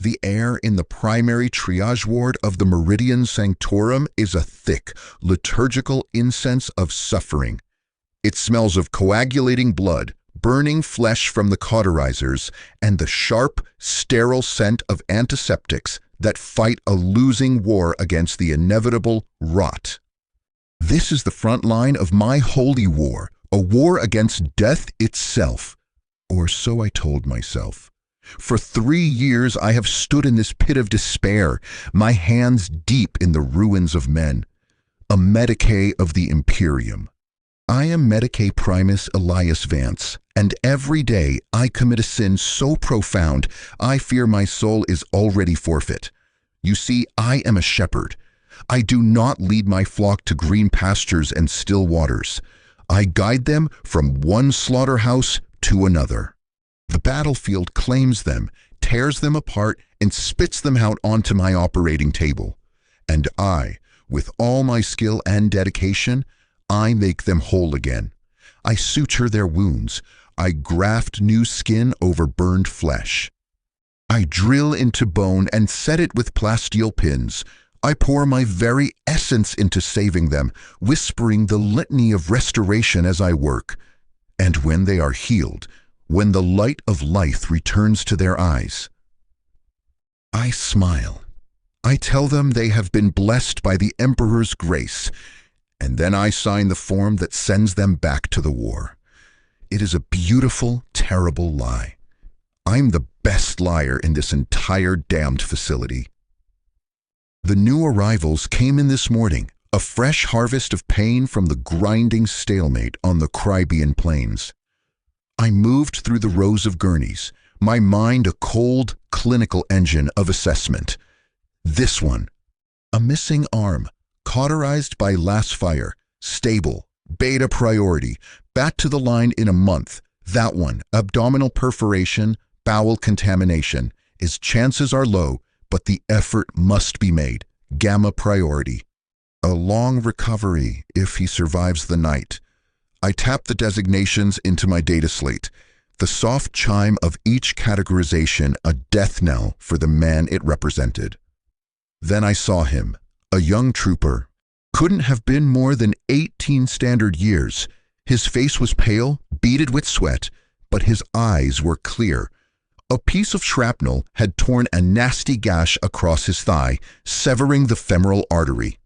The air in the primary triage ward of the Meridian Sanctorum is a thick, liturgical incense of suffering. It smells of coagulating blood, burning flesh from the cauterizers, and the sharp, sterile scent of antiseptics that fight a losing war against the inevitable rot. This is the front line of my holy war, a war against death itself. Or so I told myself. For 3 years I have stood in this pit of despair, my hands deep in the ruins of men. A Medicae of the Imperium. I am Medicae Primus Elias Vance, and every day I commit a sin so profound I fear my soul is already forfeit. You see, I am a shepherd. I do not lead my flock to green pastures and still waters. I guide them from one slaughterhouse to another. The battlefield claims them, tears them apart, and spits them out onto my operating table. And I, with all my skill and dedication, I make them whole again. I suture their wounds. I graft new skin over burned flesh. I drill into bone and set it with plasteel pins. I pour my very essence into saving them, whispering the litany of restoration as I work. And when they are healed, when the light of life returns to their eyes, I smile. I tell them they have been blessed by the Emperor's grace, and then I sign the form that sends them back to the war. It is a beautiful, terrible lie. I'm the best liar in this entire damned facility. The new arrivals came in this morning, a fresh harvest of pain from the grinding stalemate on the Cribian plains. I moved through the rows of gurneys, my mind a cold, clinical engine of assessment. This one, a missing arm, cauterized by last fire, stable, beta priority, back to the line in a month. That one, abdominal perforation, bowel contamination. His chances are low, but the effort must be made. Gamma priority. A long recovery if he survives the night. I tap the designations into my data slate, the soft chime of each categorization a death knell for the man it represented. Then I saw him, a young trooper. Couldn't have been more than 18 standard years. His face was pale, beaded with sweat, but his eyes were clear. A piece of shrapnel had torn a nasty gash across his thigh, severing the femoral artery.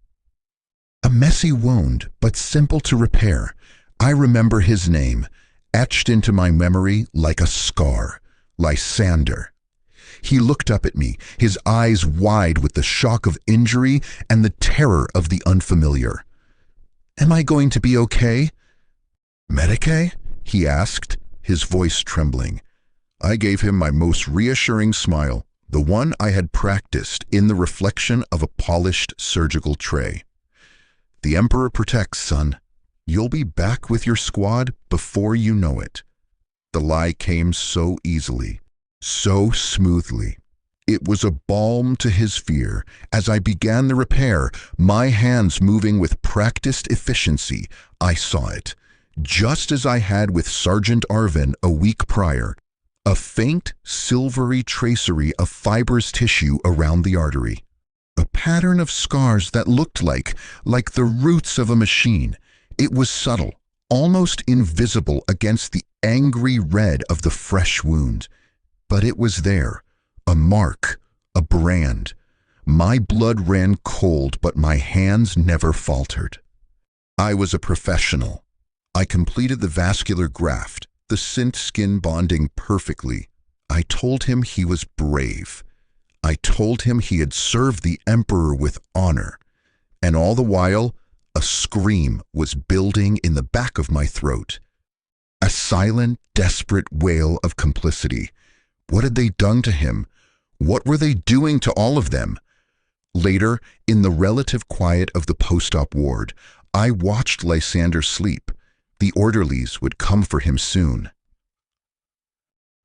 A messy wound, but simple to repair. I remember his name, etched into my memory like a scar, Lysander. He looked up at me, his eyes wide with the shock of injury and the terror of the unfamiliar. "Am I going to be okay?" "Medicae?" he asked, his voice trembling. I gave him my most reassuring smile, the one I had practiced in the reflection of a polished surgical tray. "The Emperor protects, son. You'll be back with your squad before you know it." The lie came so easily, so smoothly. It was a balm to his fear. As I began the repair, my hands moving with practiced efficiency, I saw it, just as I had with Sergeant Arvin a week prior, a faint, silvery tracery of fibrous tissue around the artery. A pattern of scars that looked like the roots of a machine. It was subtle, almost invisible against the angry red of the fresh wound. But it was there, a mark, a brand. My blood ran cold, but my hands never faltered. I was a professional. I completed the vascular graft, the synth skin bonding perfectly. I told him he was brave. I told him he had served the Emperor with honor. And all the while, a scream was building in the back of my throat. A silent, desperate wail of complicity. What had they done to him? What were they doing to all of them? Later, in the relative quiet of the post-op ward, I watched Lysander sleep. The orderlies would come for him soon.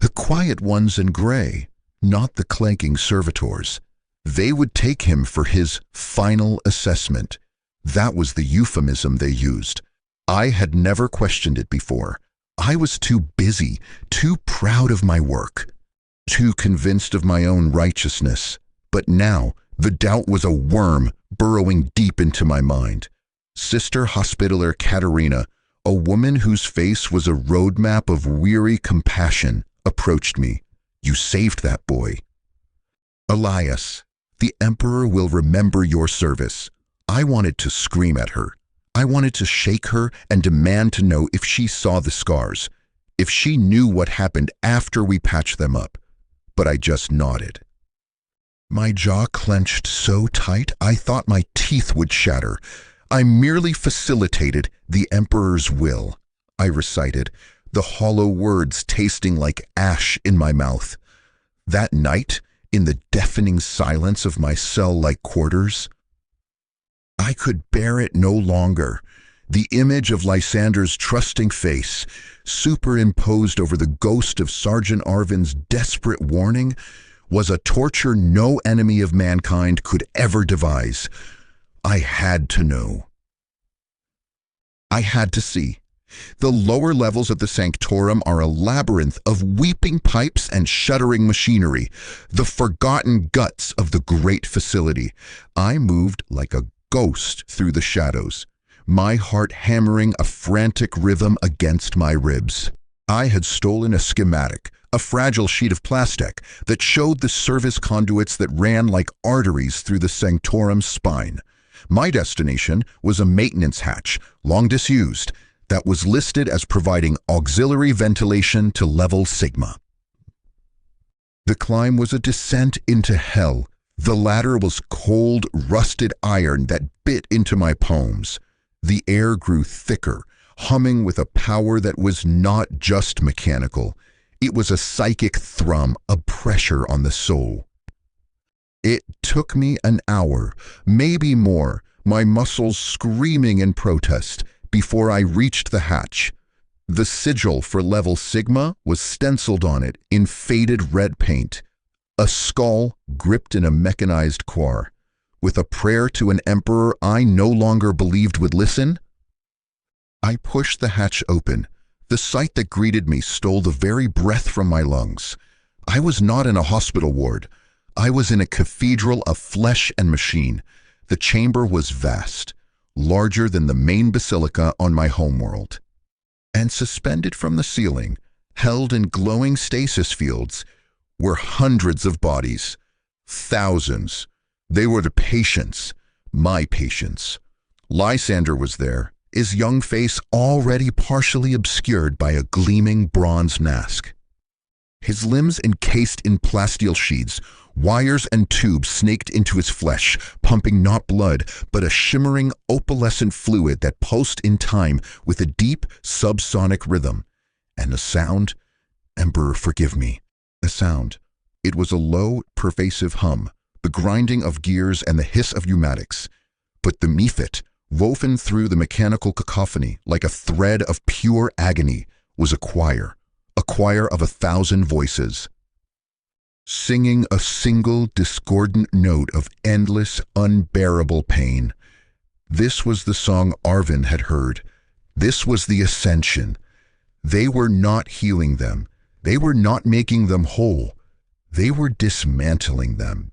The quiet ones in gray, not the clanking servitors. They would take him for his final assessment. That was the euphemism they used. I had never questioned it before. I was too busy, too proud of my work. too convinced of my own righteousness. But now, the doubt was a worm burrowing deep into my mind. Sister Hospitaller Katerina, a woman whose face was a roadmap of weary compassion, approached me. "You saved that boy." "Elias, the Emperor will remember your service." I wanted to scream at her. I wanted to shake her and demand to know if she saw the scars, if she knew what happened after we patched them up. But I just nodded. My jaw clenched so tight I thought my teeth would shatter. "I merely facilitated the Emperor's will," I recited, the hollow words tasting like ash in my mouth. That night, in the deafening silence of my cell-like quarters, I could bear it no longer. The image of Lysander's trusting face, superimposed over the ghost of Sergeant Arvin's desperate warning, was a torture no enemy of mankind could ever devise. I had to know. I had to see. The lower levels of the Sanctorum are a labyrinth of weeping pipes and shuddering machinery, the forgotten guts of the great facility. I moved like a ghost through the shadows, my heart hammering a frantic rhythm against my ribs. I had stolen a schematic, a fragile sheet of plastic that showed the service conduits that ran like arteries through the Sanctorum's spine. My destination was a maintenance hatch, long disused, that was listed as providing auxiliary ventilation to level Sigma. The climb was a descent into hell. The ladder was cold, rusted iron that bit into my palms. The air grew thicker, humming with a power that was not just mechanical. It was a psychic thrum, a pressure on the soul. It took me an hour, maybe more, my muscles screaming in protest, before I reached the hatch. The sigil for level Sigma was stenciled on it in faded red paint. A skull gripped in a mechanized quar. With a prayer to an emperor I no longer believed would listen, I pushed the hatch open. The sight that greeted me stole the very breath from my lungs. I was not in a hospital ward. I was in a cathedral of flesh and machine. The chamber was vast, larger than the main basilica on my homeworld. And suspended from the ceiling, held in glowing stasis fields, were hundreds of bodies. Thousands. They were the patients, my patients. Lysander was there, his young face already partially obscured by a gleaming bronze mask. His limbs encased in plasteel sheaths, wires and tubes snaked into his flesh, pumping not blood, but a shimmering opalescent fluid that pulsed in time with a deep subsonic rhythm. And a sound, Emperor, forgive me, a sound. It was a low, pervasive hum, the grinding of gears and the hiss of pneumatics. But beneath it, woven through the mechanical cacophony like a thread of pure agony, was a choir of 1,000 voices, singing a single discordant note of endless, unbearable pain. This was the song Arvin had heard. This was the ascension. They were not healing them. They were not making them whole. They were dismantling them,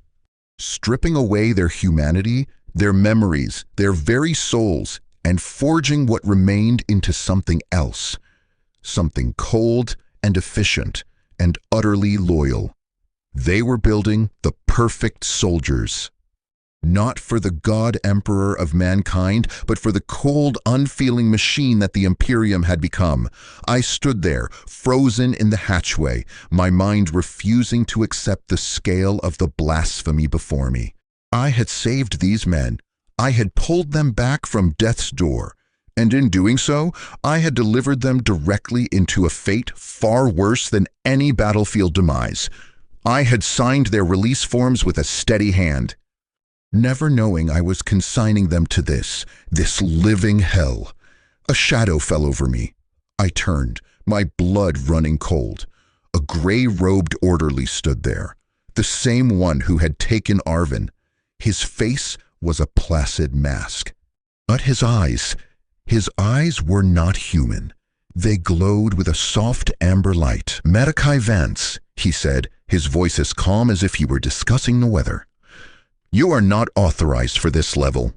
stripping away their humanity, their memories, their very souls, and forging what remained into something else, something cold and efficient and utterly loyal. They were building the perfect soldiers, not for the God Emperor of mankind, but for the cold, unfeeling machine that the Imperium had become. I stood there, frozen in the hatchway, my mind refusing to accept the scale of the blasphemy before me. I had saved these men. I had pulled them back from death's door, and in doing so, I had delivered them directly into a fate far worse than any battlefield demise. I had signed their release forms with a steady hand, never knowing I was consigning them to this living hell. A shadow fell over me. I turned, my blood running cold. A gray-robed orderly stood there, the same one who had taken Arvin. His face was a placid mask. But his eyes were not human. They glowed with a soft amber light. "Medicae Vance," he said, his voice as calm as if he were discussing the weather. "You are not authorized for this level.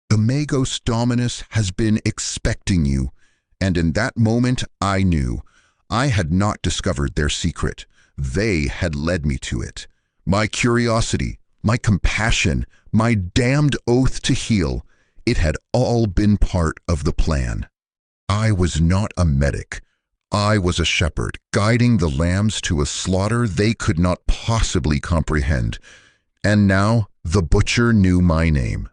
The Magos Dominus has been expecting you." And in that moment I knew. I had not discovered their secret. They had led me to it. My curiosity, my compassion, my damned oath to heal, it had all been part of the plan. I was not a medic. I was a shepherd, guiding the lambs to a slaughter they could not possibly comprehend. And now the butcher knew my name.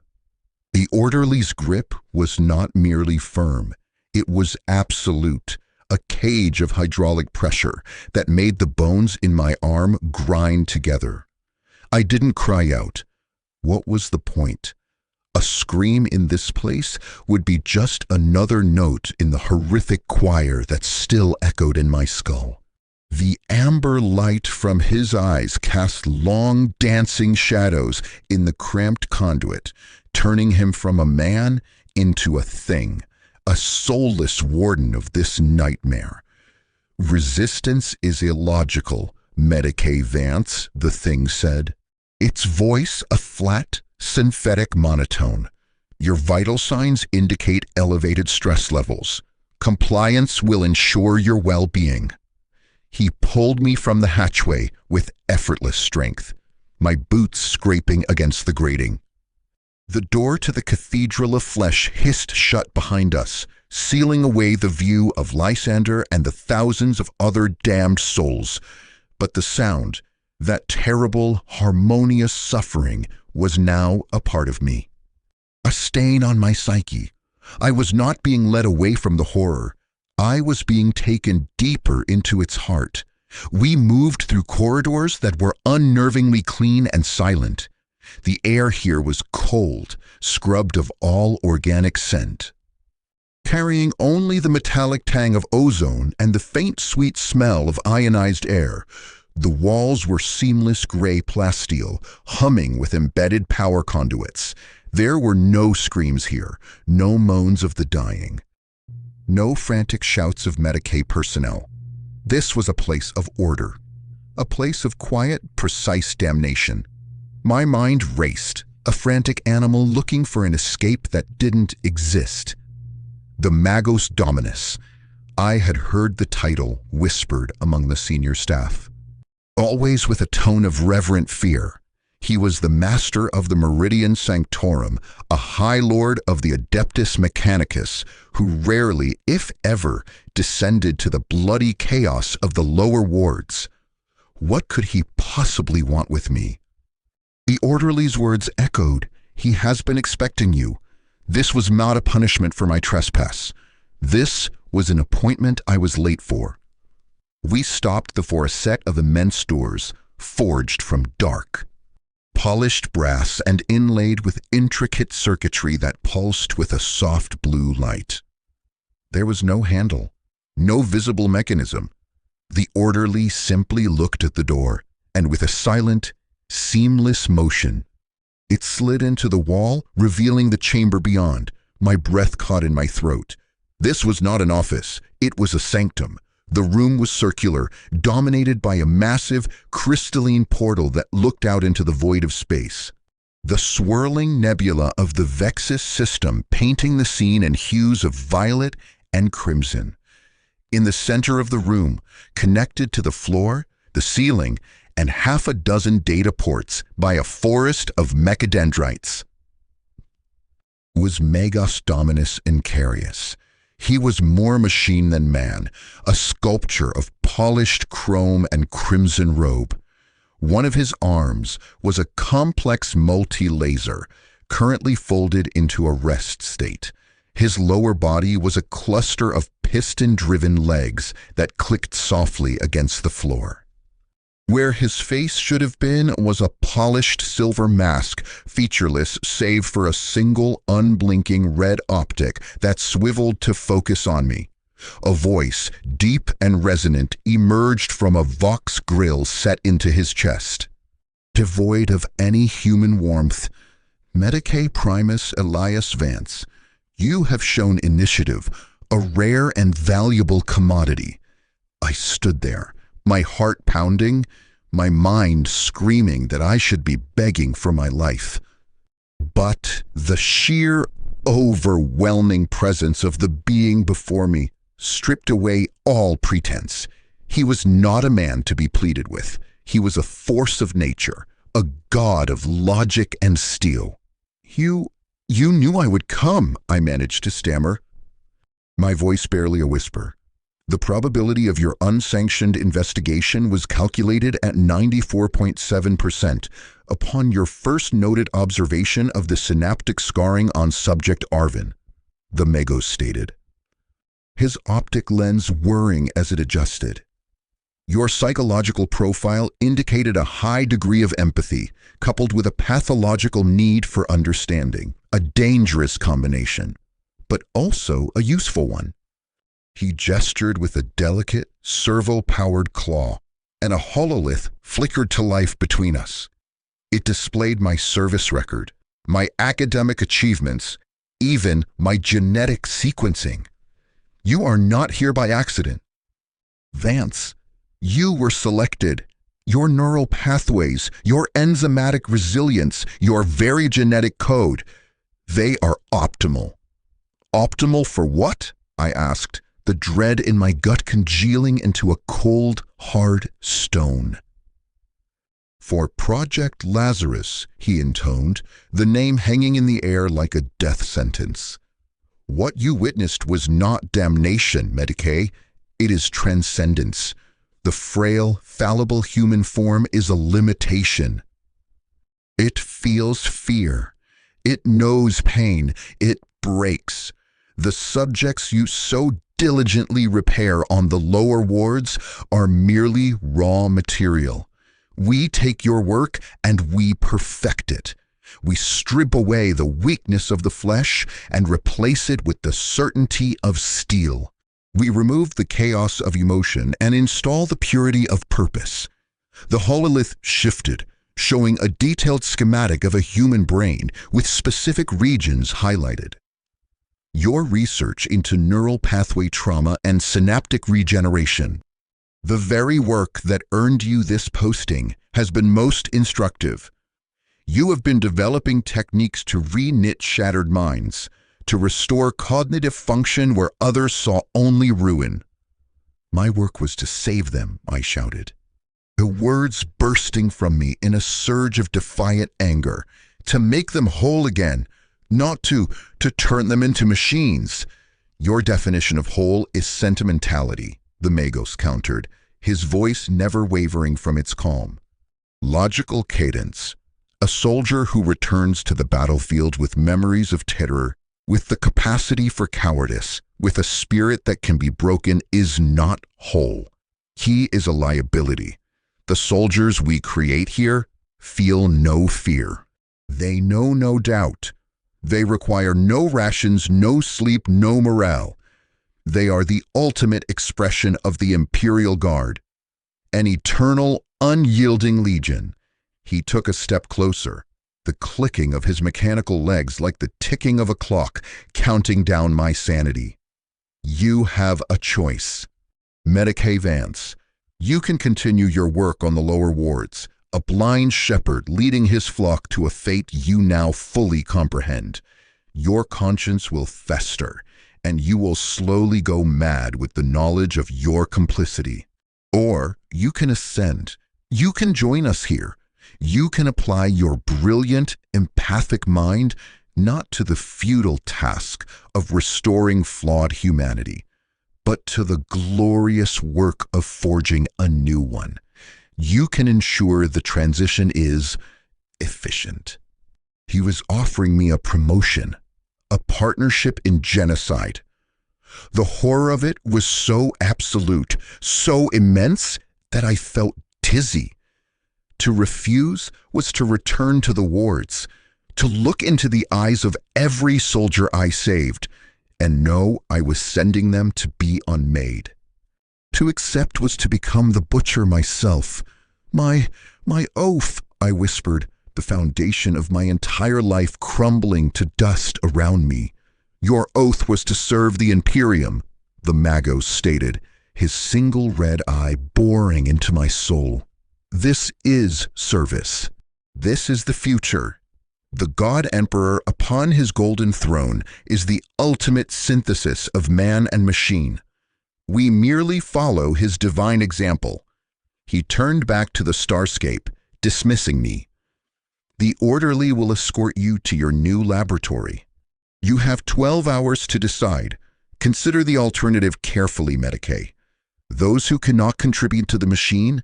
The orderly's grip was not merely firm. It was absolute, a cage of hydraulic pressure that made the bones in my arm grind together. I didn't cry out. What was the point? A scream in this place would be just another note in the horrific choir that still echoed in my skull. The amber light from his eyes cast long dancing shadows in the cramped conduit, turning him from a man into a thing, a soulless warden of this nightmare. "Resistance is illogical, Medicae Vance," the thing said. Its voice a flat, synthetic monotone. "Your vital signs indicate elevated stress levels. Compliance will ensure your well-being." He pulled me from the hatchway with effortless strength, my boots scraping against the grating. The door to the Cathedral of Flesh hissed shut behind us, sealing away the view of Lysander and the thousands of other damned souls. But the sound, that terrible, harmonious suffering, was now a part of me. A stain on my psyche. I was not being led away from the horror. I was being taken deeper into its heart. We moved through corridors that were unnervingly clean and silent. The air here was cold, scrubbed of all organic scent. Carrying only the metallic tang of ozone and the faint sweet smell of ionized air, the walls were seamless gray plasteel, humming with embedded power conduits. There were no screams here, no moans of the dying, no frantic shouts of Medicae personnel. This was a place of order, a place of quiet, precise damnation. My mind raced, a frantic animal looking for an escape that didn't exist. The Magos Dominus. I had heard the title whispered among the senior staff. Always with a tone of reverent fear. He was the master of the Meridian Sanctorum, a high lord of the Adeptus Mechanicus, who rarely, if ever, descended to the bloody chaos of the lower wards. What could he possibly want with me? The orderly's words echoed. "He has been expecting you. This was not a punishment for my trespass. This was an appointment I was late for." We stopped before a set of immense doors, forged from dark, polished brass and inlaid with intricate circuitry that pulsed with a soft blue light. There was no handle, no visible mechanism. The orderly simply looked at the door, and with a silent, seamless motion, it slid into the wall, revealing the chamber beyond. My breath caught in my throat. This was not an office. It was a sanctum. The room was circular, dominated by a massive, crystalline portal that looked out into the void of space. The swirling nebula of the Vexus system painting the scene in hues of violet and crimson. In the center of the room, connected to the floor, the ceiling, and half a dozen data ports by a forest of mechadendrites, was Magos Dominus Incarius. He was more machine than man, a sculpture of polished chrome and crimson robe. One of his arms was a complex multi-laser, currently folded into a rest state. His lower body was a cluster of piston-driven legs that clicked softly against the floor. Where his face should have been was a polished silver mask, featureless save for a single unblinking red optic that swiveled to focus on me. A voice, deep and resonant, emerged from a vox grill set into his chest. Devoid of any human warmth, "Medicae Primus Elias Vance, you have shown initiative, a rare and valuable commodity. I stood there, my heart pounding, my mind screaming that I should be begging for my life. But the sheer, overwhelming presence of the being before me stripped away all pretense. He was not a man to be pleaded with. He was a force of nature, a god of logic and steel. You knew I would come," I managed to stammer, my voice barely a whisper. "The probability of your unsanctioned investigation was calculated at 94.7% upon your first noted observation of the synaptic scarring on subject Arvin," the Magos stated, his optic lens whirring as it adjusted. "Your psychological profile indicated a high degree of empathy, coupled with a pathological need for understanding, a dangerous combination, but also a useful one." He gestured with a delicate, servo-powered claw, and a hololith flickered to life between us. It displayed my service record, my academic achievements, even my genetic sequencing. "You are not here by accident. Vance, you were selected. Your neural pathways, your enzymatic resilience, your very genetic code, they are optimal." "Optimal for what?" I asked, the dread in my gut congealing into a cold, hard stone. "For Project Lazarus," he intoned, the name hanging in the air like a death sentence. "What you witnessed was not damnation, Medicae. It is transcendence. The frail, fallible human form is a limitation. It feels fear. It knows pain. It breaks. The subjects you so diligently repair on the lower wards are merely raw material. We take your work and we perfect it. We strip away the weakness of the flesh and replace it with the certainty of steel. We remove the chaos of emotion and install the purity of purpose." The hololith shifted, showing a detailed schematic of a human brain with specific regions highlighted. "Your research into neural pathway trauma and synaptic regeneration, the very work that earned you this posting, has been most instructive. You have been developing techniques to re-knit shattered minds, to restore cognitive function where others saw only ruin." "My work was to save them," I shouted, the words bursting from me in a surge of defiant anger. "To make them whole again, not to turn them into machines." "Your definition of whole is sentimentality," the Magos countered, his voice never wavering from its calm. "Logical cadence. A soldier who returns to the battlefield with memories of terror, with the capacity for cowardice, with a spirit that can be broken, is not whole. He is a liability. The soldiers we create here feel no fear. They know no doubt. They require no rations, no sleep, no morale. They are the ultimate expression of the Imperial Guard, an eternal, unyielding legion." He took a step closer, the clicking of his mechanical legs like the ticking of a clock, counting down my sanity. "You have a choice. Medicae Vance, you can continue your work on the lower wards, a blind shepherd leading his flock to a fate you now fully comprehend. Your conscience will fester, and you will slowly go mad with the knowledge of your complicity. Or you can ascend. You can join us here. You can apply your brilliant, empathic mind not to the futile task of restoring flawed humanity, but to the glorious work of forging a new one. You can ensure the transition is efficient." He was offering me a promotion, a partnership in genocide. The horror of it was so absolute, so immense, that I felt dizzy. To refuse was to return to the wards, to look into the eyes of every soldier I saved, and know I was sending them to be unmade. To accept was to become the butcher myself. My oath," I whispered, the foundation of my entire life crumbling to dust around me. "Your oath was to serve the Imperium, the Magos stated, his single red eye boring into my soul. This is service. This is the future. The God Emperor upon his golden throne is the ultimate synthesis of man and machine. We merely follow his divine example. He turned back to the starscape, dismissing me. The orderly will escort you to your new laboratory. You have 12 hours to decide. Consider the alternative carefully, Medicae. Those who cannot contribute to the machine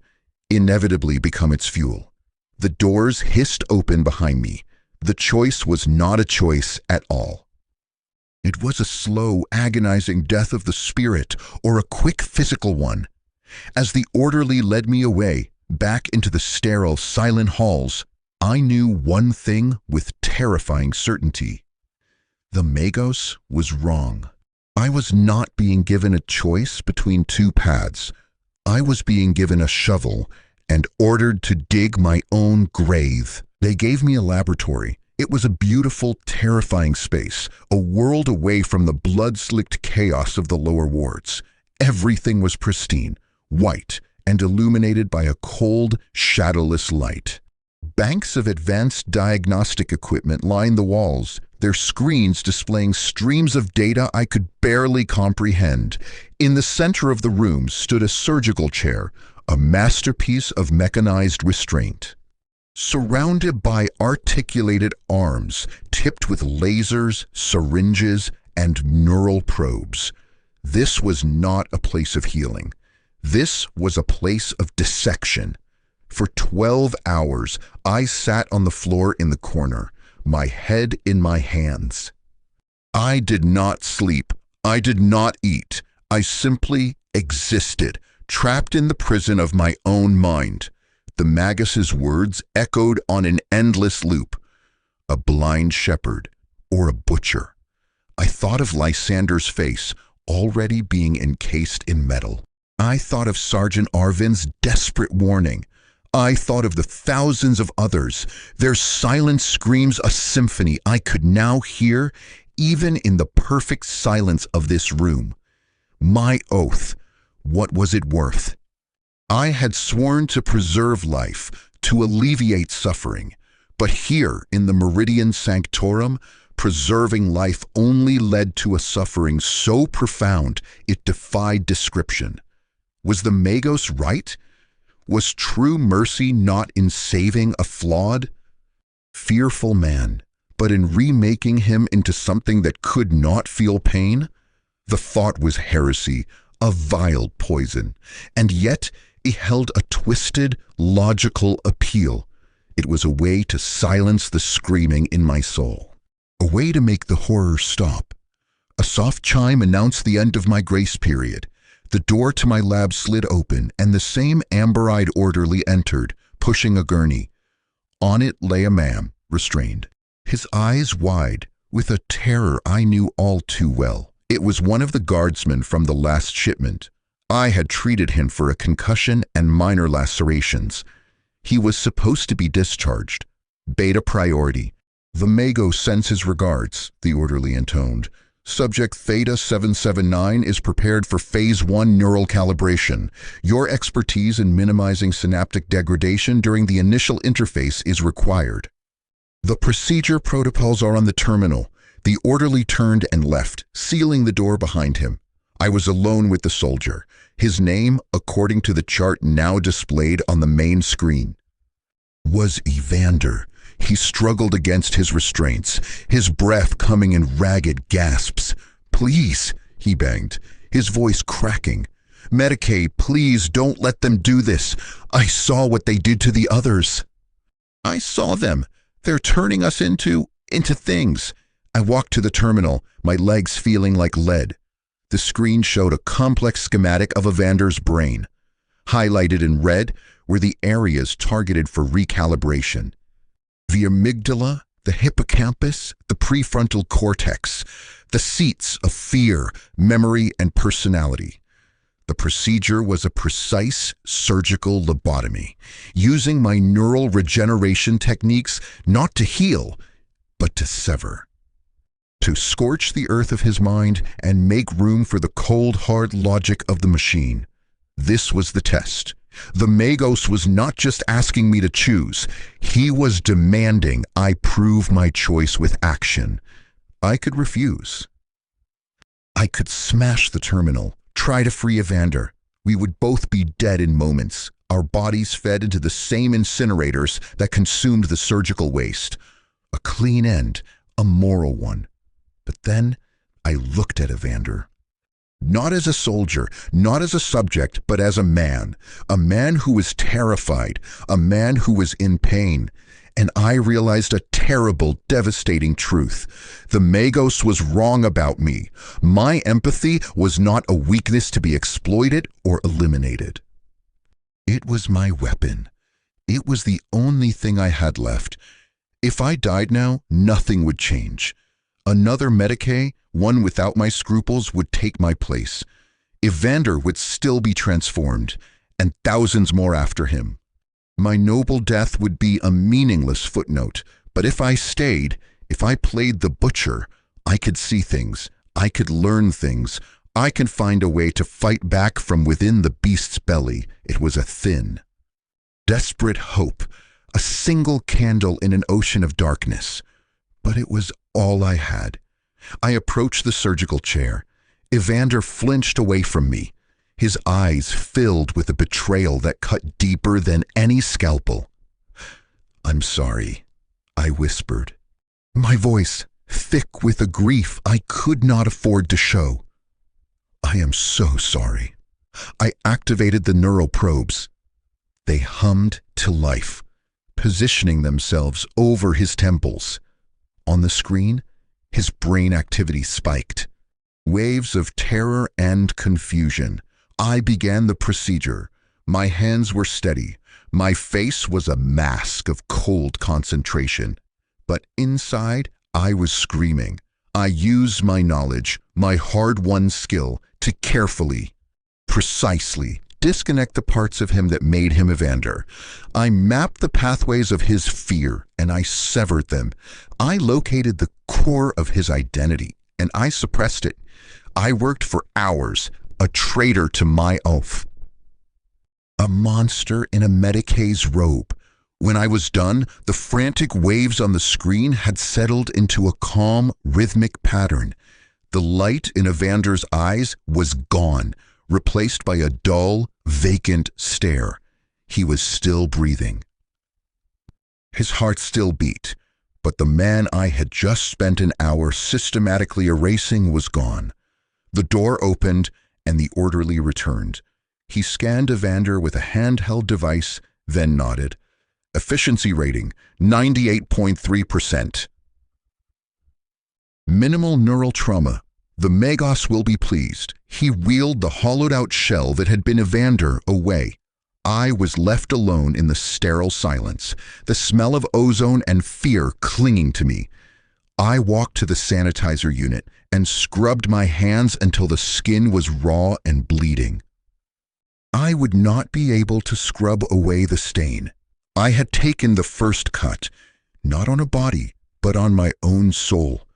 inevitably become its fuel. The doors hissed open behind me. The choice was not a choice at all. It was a slow, agonizing death of the spirit or a quick physical one. As the orderly led me away, back into the sterile, silent halls, I knew one thing with terrifying certainty. The Magos was wrong. I was not being given a choice between two paths. I was being given a shovel and ordered to dig my own grave. They gave me a laboratory. It was a beautiful, terrifying space, a world away from the blood-slicked chaos of the lower wards. Everything was pristine, white, and illuminated by a cold, shadowless light. Banks of advanced diagnostic equipment lined the walls, their screens displaying streams of data I could barely comprehend. In the center of the room stood a surgical chair, a masterpiece of mechanized restraint. Surrounded by articulated arms tipped with lasers, syringes, and neural probes. This was not a place of healing. This was a place of dissection. For 12 hours, I sat on the floor in the corner, my head in my hands. I did not sleep. I did not eat. I simply existed, trapped in the prison of my own mind. The Magus's words echoed on an endless loop. A blind shepherd or a butcher. I thought of Lysander's face, already being encased in metal. I thought of Sergeant Arvin's desperate warning. I thought of the thousands of others, their silent screams a symphony I could now hear, even in the perfect silence of this room. My oath, what was it worth? I had sworn to preserve life, to alleviate suffering, but here in the Meridian Sanctorum, preserving life only led to a suffering so profound it defied description. Was the Magos right? Was true mercy not in saving a flawed, fearful man, but in remaking him into something that could not feel pain? The thought was heresy, a vile poison, and yet it held a twisted, logical appeal. It was a way to silence the screaming in my soul, a way to make the horror stop. A soft chime announced the end of my grace period. The door to my lab slid open, and the same amber-eyed orderly entered, pushing a gurney. On it lay a man, restrained, his eyes wide, with a terror I knew all too well. It was one of the guardsmen from the last shipment. I had treated him for a concussion and minor lacerations. He was supposed to be discharged. Beta priority. The Mago sends his regards, the orderly intoned. Subject Theta 779 is prepared for Phase 1 neural calibration. Your expertise in minimizing synaptic degradation during the initial interface is required. The procedure protocols are on the terminal. The orderly turned and left, sealing the door behind him. I was alone with the soldier, his name, according to the chart now displayed on the main screen, was Evander. He struggled against his restraints, his breath coming in ragged gasps. "Please," he banged, his voice cracking. "Medicae, please don't let them do this. I saw what they did to the others." "I saw them. They're turning us into things." I walked to the terminal, my legs feeling like lead. The screen showed a complex schematic of Evander's brain. Highlighted in red were the areas targeted for recalibration. The amygdala, the hippocampus, the prefrontal cortex, the seats of fear, memory, and personality. The procedure was a precise surgical lobotomy, using my neural regeneration techniques not to heal, but to sever. to scorch the earth of his mind and make room for the cold, hard logic of the machine. This was the test. The Magos was not just asking me to choose. He was demanding I prove my choice with action. I could refuse. I could smash the terminal, try to free Evander. We would both be dead in moments, our bodies fed into the same incinerators that consumed the surgical waste. A clean end, a moral one. But then I looked at Evander. Not as a soldier, not as a subject, but as a man who was terrified, a man who was in pain. And I realized a terrible, devastating truth. The Magos was wrong about me. My empathy was not a weakness to be exploited or eliminated. It was my weapon. It was the only thing I had left. If I died now, nothing would change. Another Medicae, one without my scruples, would take my place. Evander would still be transformed, and thousands more after him. My noble death would be a meaningless footnote, but if I stayed, if I played the butcher, I could see things, I could learn things, I could find a way to fight back from within the beast's belly. It was a thin, desperate hope, a single candle in an ocean of darkness. But it was all I had. I approached the surgical chair. Evander flinched away from me, his eyes filled with a betrayal that cut deeper than any scalpel. "I'm sorry," I whispered, my voice thick with a grief I could not afford to show. "I am so sorry." I activated the neural probes. They hummed to life, positioning themselves over his temples. On the screen, his brain activity spiked. Waves of terror and confusion. I began the procedure. My hands were steady. My face was a mask of cold concentration. But inside, I was screaming. I used my knowledge, my hard-won skill, to carefully, precisely, disconnect the parts of him that made him Evander. I mapped the pathways of his fear, and I severed them. I located the core of his identity, and I suppressed it. I worked for hours, a traitor to my oath. A monster in a Medicae's robe. When I was done, the frantic waves on the screen had settled into a calm, rhythmic pattern. The light in Evander's eyes was gone, replaced by a dull, vacant stare. He was still breathing. His heart still beat, but the man I had just spent an hour systematically erasing was gone. The door opened, and the orderly returned. He scanned Evander with a handheld device, then nodded. Efficiency rating, 98.3%. Minimal neural trauma. The Magos will be pleased. He wheeled the hollowed-out shell that had been Evander away. I was left alone in the sterile silence, the smell of ozone and fear clinging to me. I walked to the sanitizer unit and scrubbed my hands until the skin was raw and bleeding. I would not be able to scrub away the stain. I had taken the first cut, not on a body, but on my own soul.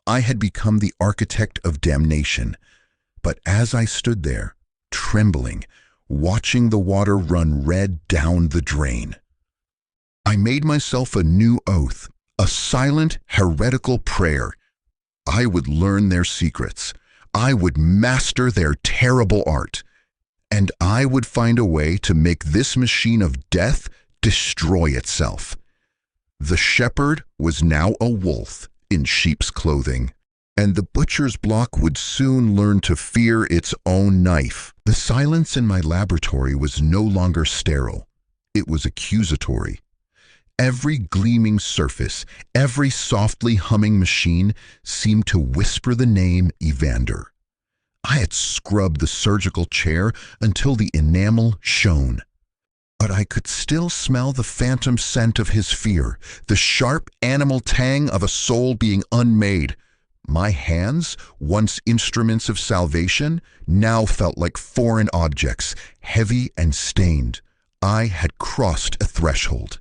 I had become the architect of damnation. But as I stood there, trembling, watching the water run red down the drain, I made myself a new oath, a silent, heretical prayer. I would learn their secrets. I would master their terrible art. And I would find a way to make this machine of death destroy itself. The shepherd was now a wolf in sheep's clothing, and the butcher's block would soon learn to fear its own knife. The silence in my laboratory was no longer sterile. It was accusatory. Every gleaming surface, every softly humming machine seemed to whisper the name Evander. I had scrubbed the surgical chair until the enamel shone. But I could still smell the phantom scent of his fear, the sharp animal tang of a soul being unmade. My hands, once instruments of salvation, now felt like foreign objects, heavy and stained. I had crossed a threshold.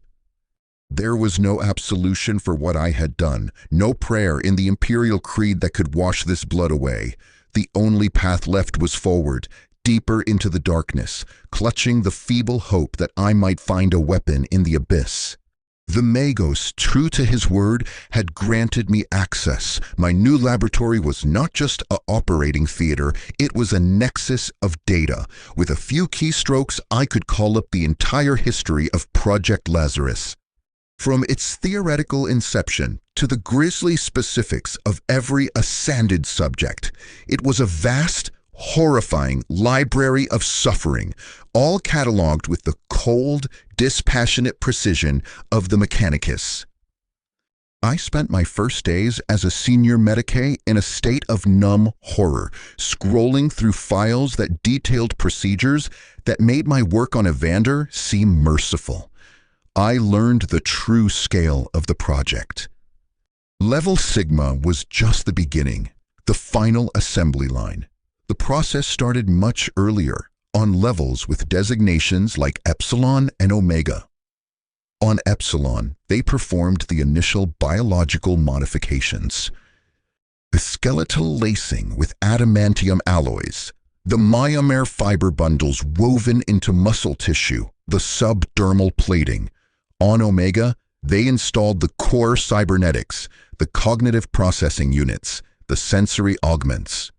There was no absolution for what I had done, no prayer in the Imperial creed that could wash this blood away. The only path left was forward, deeper into the darkness, clutching the feeble hope that I might find a weapon in the abyss. The Magos, true to his word, had granted me access. My new laboratory was not just an operating theater, it was a nexus of data. With a few keystrokes, I could call up the entire history of Project Lazarus. From its theoretical inception to the grisly specifics of every ascended subject, it was a vast, horrifying library of suffering, all catalogued with the cold, dispassionate precision of the Mechanicus. I spent my first days as a senior Medicae in a state of numb horror, scrolling through files that detailed procedures that made my work on Evander seem merciful. I learned the true scale of the project. Level Sigma was just the beginning, the final assembly line. The process started much earlier, on levels with designations like Epsilon and Omega. On Epsilon, they performed the initial biological modifications. The skeletal lacing with adamantium alloys, the myomer fiber bundles woven into muscle tissue, the subdermal plating. On Omega, they installed the core cybernetics, the cognitive processing units, the sensory augments.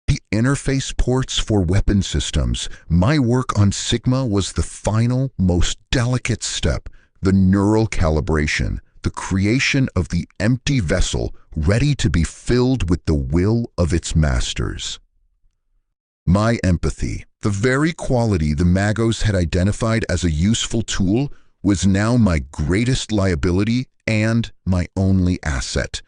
The interface ports for weapon systems. My work on Sigma was the final, most delicate step, the neural calibration, the creation of the empty vessel ready to be filled with the will of its masters. My empathy, the very quality the Magos had identified as a useful tool, was now my greatest liability and my only asset.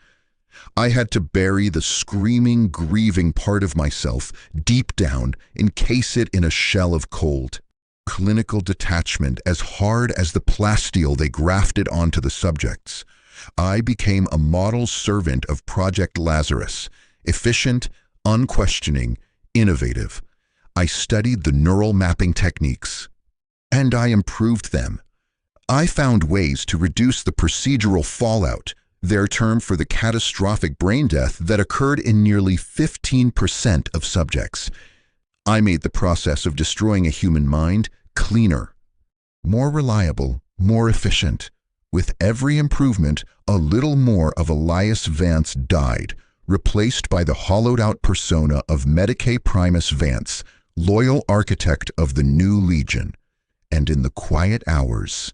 I had to bury the screaming, grieving part of myself deep down, encase it in a shell of cold. Clinical detachment as hard as the plasteel they grafted onto the subjects. I became a model servant of Project Lazarus, efficient, unquestioning, innovative. I studied the neural mapping techniques, and I improved them. I found ways to reduce the procedural fallout, their term for the catastrophic brain death that occurred in nearly 15% of subjects. I made the process of destroying a human mind cleaner, more reliable, more efficient. With every improvement, a little more of Elias Vance died, replaced by the hollowed-out persona of Medicae Primus Vance, loyal architect of the new Legion. And in the quiet hours,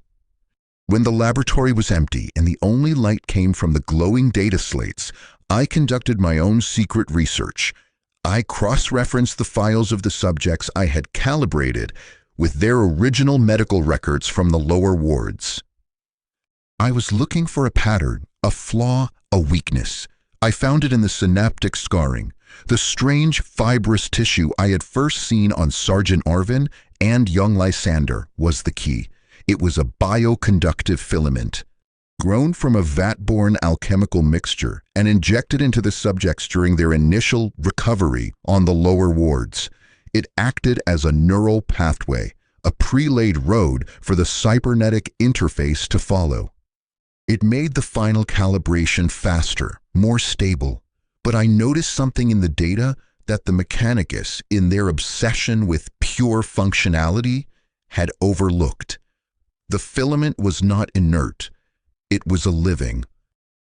when the laboratory was empty and the only light came from the glowing data slates, I conducted my own secret research. I cross-referenced the files of the subjects I had calibrated with their original medical records from the lower wards. I was looking for a pattern, a flaw, a weakness. I found it in the synaptic scarring, the strange fibrous tissue I had first seen on Sergeant Arvin and young Lysander was the key. It was a bioconductive filament, grown from a vat-borne alchemical mixture and injected into the subjects during their initial recovery on the lower wards. It acted as a neural pathway, a pre-laid road for the cybernetic interface to follow. It made the final calibration faster, more stable, but I noticed something in the data that the Mechanicus, in their obsession with pure functionality, had overlooked. The filament was not inert. It was a living,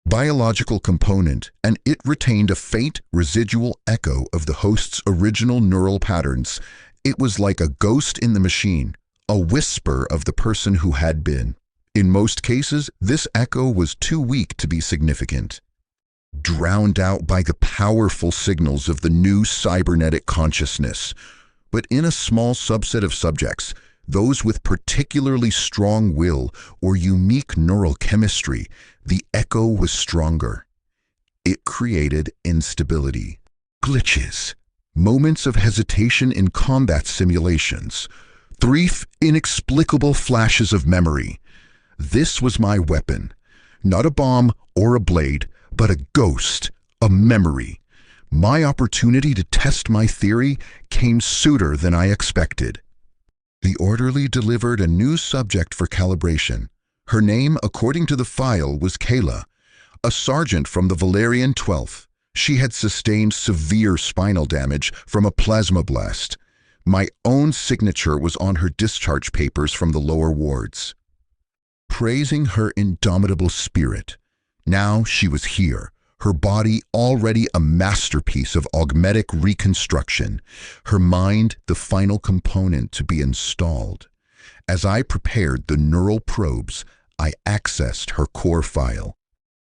biological component, and it retained a faint residual echo of the host's original neural patterns. It was like a ghost in the machine, a whisper of the person who had been. In most cases, this echo was too weak to be significant, drowned out by the powerful signals of the new cybernetic consciousness. But in a small subset of subjects, those with particularly strong will or unique neural chemistry, the echo was stronger. It created instability, glitches, moments of hesitation in combat simulations, brief, inexplicable flashes of memory. This was my weapon, not a bomb or a blade, but a ghost, a memory. My opportunity to test my theory came sooner than I expected. The orderly delivered a new subject for calibration. Her name, according to the file, was Kayla, a sergeant from the Valerian 12th. She had sustained severe spinal damage from a plasma blast. My own signature was on her discharge papers from the lower wards. Praising her indomitable spirit, now she was here, her body already a masterpiece of augmetic reconstruction, her mind the final component to be installed. As I prepared the neural probes, I accessed her core file.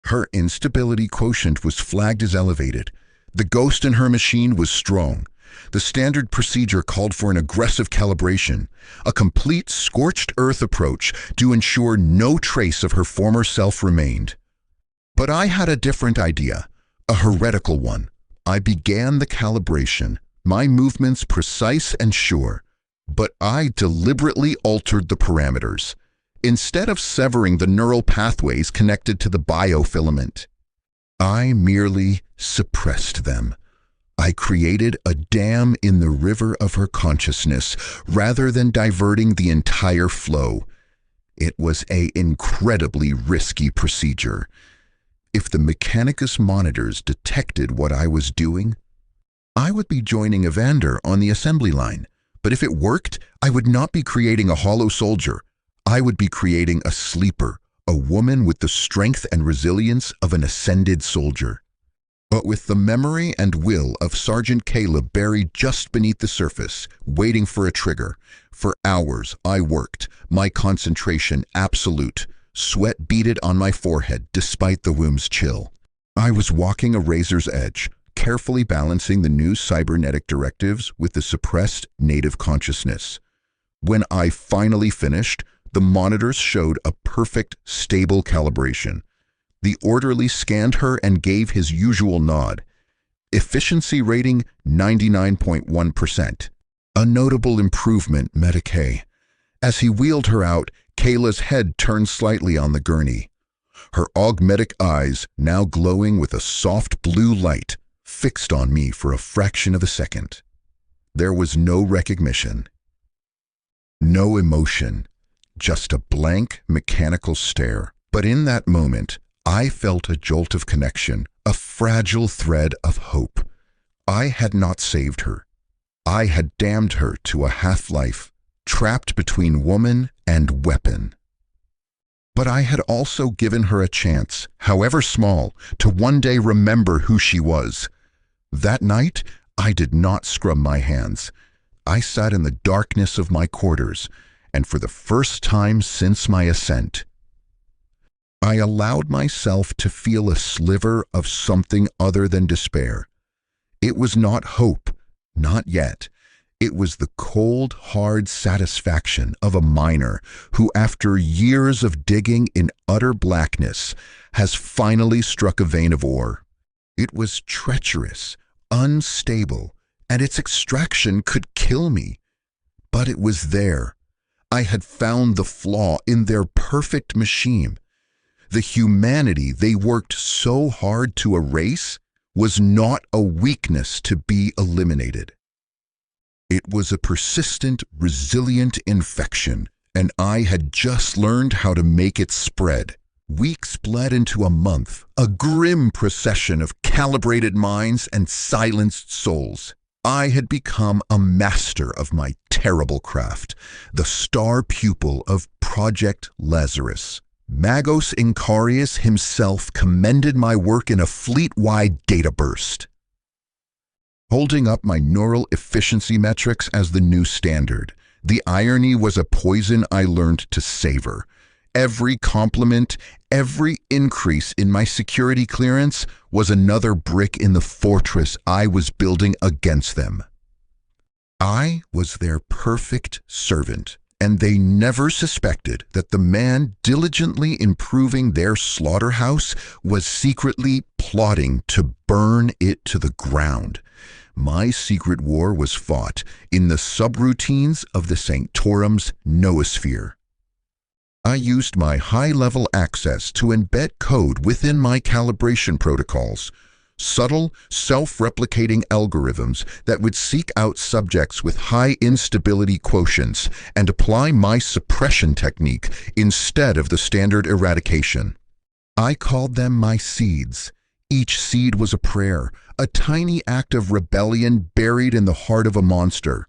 Her instability quotient was flagged as elevated. The ghost in her machine was strong. The standard procedure called for an aggressive calibration, a complete scorched earth approach to ensure no trace of her former self remained. But I had a different idea, a heretical one. I began the calibration, my movements precise and sure, but I deliberately altered the parameters. Instead of severing the neural pathways connected to the biofilament, I merely suppressed them. I created a dam in the river of her consciousness rather than diverting the entire flow. It was an incredibly risky procedure. If the Mechanicus monitors detected what I was doing, I would be joining Evander on the assembly line. But if it worked, I would not be creating a hollow soldier. I would be creating a sleeper, a woman with the strength and resilience of an ascended soldier. But with the memory and will of Sergeant Kayla buried just beneath the surface, waiting for a trigger, for hours I worked, my concentration absolute, sweat beaded on my forehead despite the womb's chill. I was walking a razor's edge, carefully balancing the new cybernetic directives with the suppressed native consciousness. When I finally finished, the monitors showed a perfect, stable calibration. The orderly scanned her and gave his usual nod. Efficiency rating 99.1%. A notable improvement, Medicae. As he wheeled her out, Kayla's head turned slightly on the gurney. Her augmetic eyes, now glowing with a soft blue light, fixed on me for a fraction of a second. There was no recognition, no emotion, just a blank, mechanical stare. But in that moment, I felt a jolt of connection, a fragile thread of hope. I had not saved her. I had damned her to a half-life, trapped between woman and weapon. But I had also given her a chance, however small, to one day remember who she was. That night, I did not scrub my hands. I sat in the darkness of my quarters, and for the first time since my ascent, I allowed myself to feel a sliver of something other than despair. It was not hope, not yet. It was the cold, hard satisfaction of a miner who, after years of digging in utter blackness, has finally struck a vein of ore. It was treacherous, unstable, and its extraction could kill me. But it was there. I had found the flaw in their perfect machine. The humanity they worked so hard to erase was not a weakness to be eliminated. It was a persistent, resilient infection, and I had just learned how to make it spread. Weeks bled into a month, a grim procession of calibrated minds and silenced souls. I had become a master of my terrible craft, the star pupil of Project Lazarus. Magos Incarius himself commended my work in a fleet-wide data burst, holding up my neural efficiency metrics as the new standard. The irony was a poison I learned to savor. Every compliment, every increase in my security clearance was another brick in the fortress I was building against them. I was their perfect servant, and they never suspected that the man diligently improving their slaughterhouse was secretly plotting to burn it to the ground. My secret war was fought in the subroutines of the Sanctorum's noosphere. I used my high-level access to embed code within my calibration protocols, subtle, self-replicating algorithms that would seek out subjects with high instability quotients and apply my suppression technique instead of the standard eradication. I called them my seeds. Each seed was a prayer, a tiny act of rebellion buried in the heart of a monster.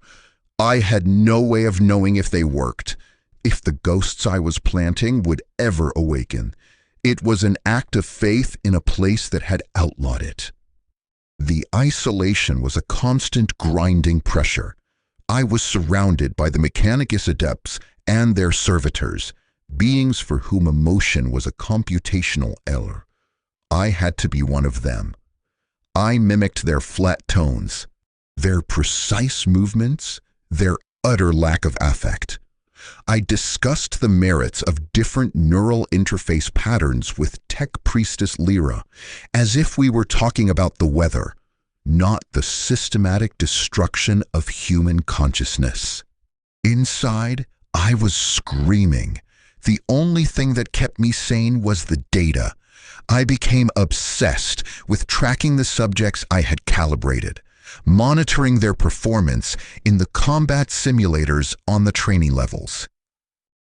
I had no way of knowing if they worked, if the ghosts I was planting would ever awaken. It was an act of faith in a place that had outlawed it. The isolation was a constant grinding pressure. I was surrounded by the Mechanicus adepts and their servitors, beings for whom emotion was a computational error. I had to be one of them. I mimicked their flat tones, their precise movements, their utter lack of affect. I discussed the merits of different neural interface patterns with Tech Priestess Lyra, as if we were talking about the weather, not the systematic destruction of human consciousness. Inside, I was screaming. The only thing that kept me sane was the data. I became obsessed with tracking the subjects I had calibrated, monitoring their performance in the combat simulators on the training levels.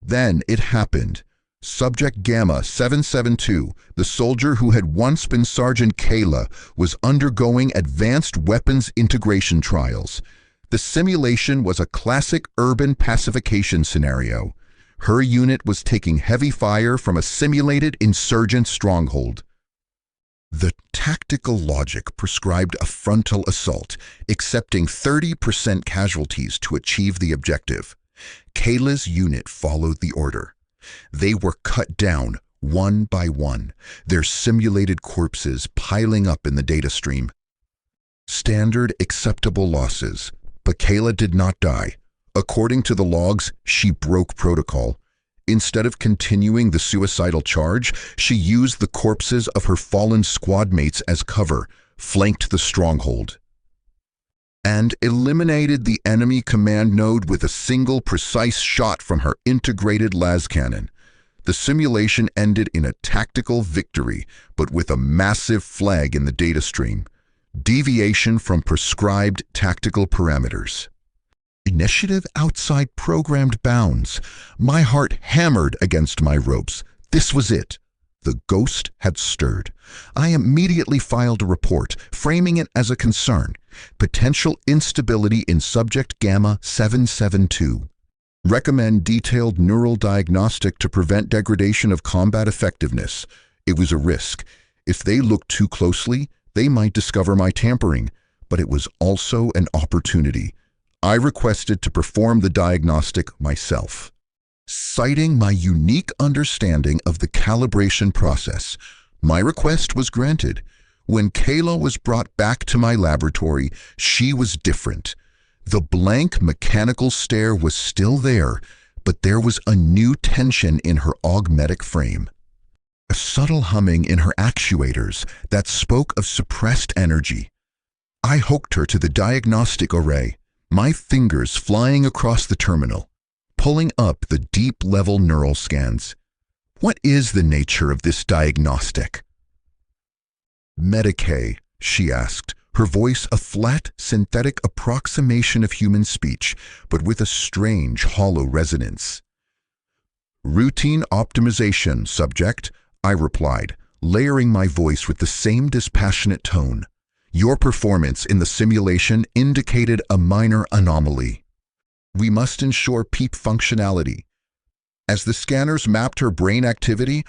Then it happened. Subject Gamma 772, the soldier who had once been Sergeant Kayla, was undergoing advanced weapons integration trials. The simulation was a classic urban pacification scenario. Her unit was taking heavy fire from a simulated insurgent stronghold. The tactical logic prescribed a frontal assault, accepting 30% casualties to achieve the objective. Kayla's unit followed the order. They were cut down one by one, their simulated corpses piling up in the data stream. Standard acceptable losses, but Kayla did not die. According to the logs, she broke protocol. Instead of continuing the suicidal charge, she used the corpses of her fallen squad mates as cover, flanked the stronghold, and eliminated the enemy command node with a single precise shot from her integrated las cannon. The simulation ended in a tactical victory, but with a massive flag in the data stream. Deviation from prescribed tactical parameters. Initiative outside programmed bounds. My heart hammered against my ropes. This was it. The ghost had stirred. I immediately filed a report, framing it as a concern. Potential instability in Subject Gamma 772. Recommend detailed neural diagnostic to prevent degradation of combat effectiveness. It was a risk. If they looked too closely, they might discover my tampering, but it was also an opportunity. I requested to perform the diagnostic myself. Citing my unique understanding of the calibration process, my request was granted. When Kayla was brought back to my laboratory, she was different. The blank mechanical stare was still there, but there was a new tension in her augmetic frame. A subtle humming in her actuators that spoke of suppressed energy. I hooked her to the diagnostic array, my fingers flying across the terminal, pulling up the deep-level neural scans. What is the nature of this diagnostic? Medicae, she asked, her voice a flat, synthetic approximation of human speech, but with a strange, hollow resonance. Routine optimization, subject, I replied, layering my voice with the same dispassionate tone. Your performance in the simulation indicated a minor anomaly. We must ensure PEEP functionality. As the scanners mapped her brain activity,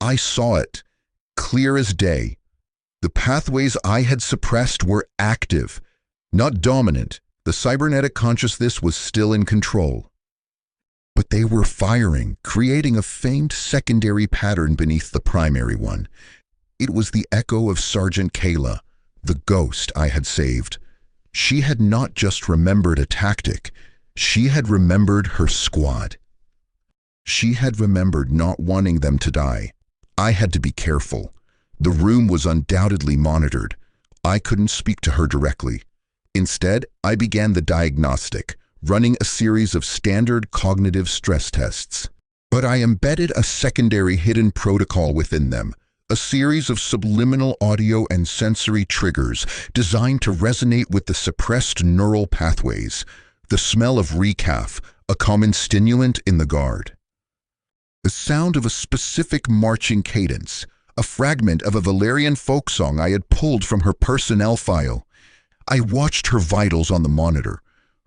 I saw it, clear as day. The pathways I had suppressed were active, not dominant. The cybernetic consciousness was still in control. But they were firing, creating a faint secondary pattern beneath the primary one. It was the echo of Sergeant Kayla, the ghost I had saved. She had not just remembered a tactic, she had remembered her squad. She had remembered not wanting them to die. I had to be careful. The room was undoubtedly monitored. I couldn't speak to her directly. Instead, I began the diagnostic, running a series of standard cognitive stress tests. But I embedded a secondary hidden protocol within them, a series of subliminal audio and sensory triggers designed to resonate with the suppressed neural pathways. The smell of recaf, a common stimulant in the guard. The sound of a specific marching cadence, a fragment of a Valerian folk song I had pulled from her personnel file. I watched her vitals on the monitor.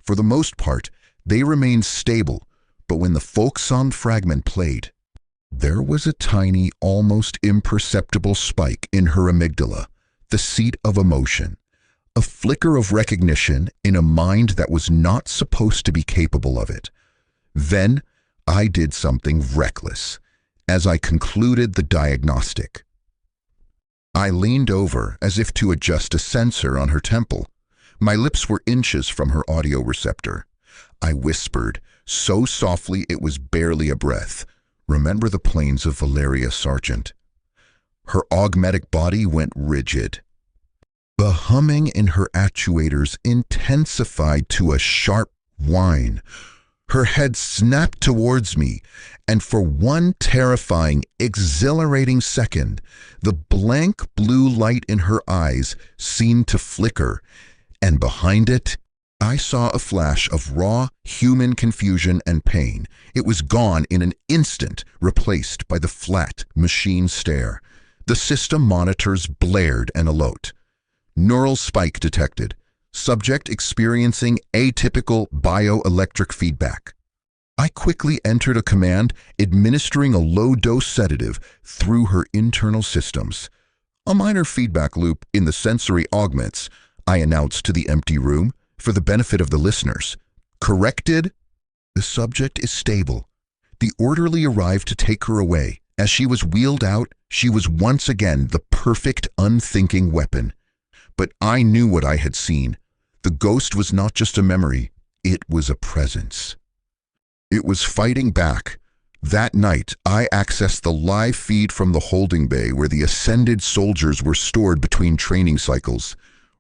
For the most part, they remained stable, but when the folk song fragment played, there was a tiny, almost imperceptible spike in her amygdala, the seat of emotion. A flicker of recognition in a mind that was not supposed to be capable of it. Then, I did something reckless as I concluded the diagnostic. I leaned over as if to adjust a sensor on her temple. My lips were inches from her audio receptor. I whispered, so softly it was barely a breath, "Remember the plains of Valeria, Sergeant." Her augmetic body went rigid. The humming in her actuators intensified to a sharp whine. Her head snapped towards me, and for one terrifying, exhilarating second, the blank blue light in her eyes seemed to flicker, and behind it, I saw a flash of raw, human confusion and pain. It was gone in an instant, replaced by the flat, machine stare. The system monitors blared an alert. Neural spike detected. Subject experiencing atypical bioelectric feedback. I quickly entered a command administering a low-dose sedative through her internal systems. A minor feedback loop in the sensory augments, I announced to the empty room for the benefit of the listeners. Corrected? The subject is stable. The orderly arrived to take her away. As she was wheeled out, she was once again the perfect unthinking weapon. But I knew what I had seen. The ghost was not just a memory, it was a presence. It was fighting back. That night, I accessed the live feed from the holding bay where the ascended soldiers were stored between training cycles.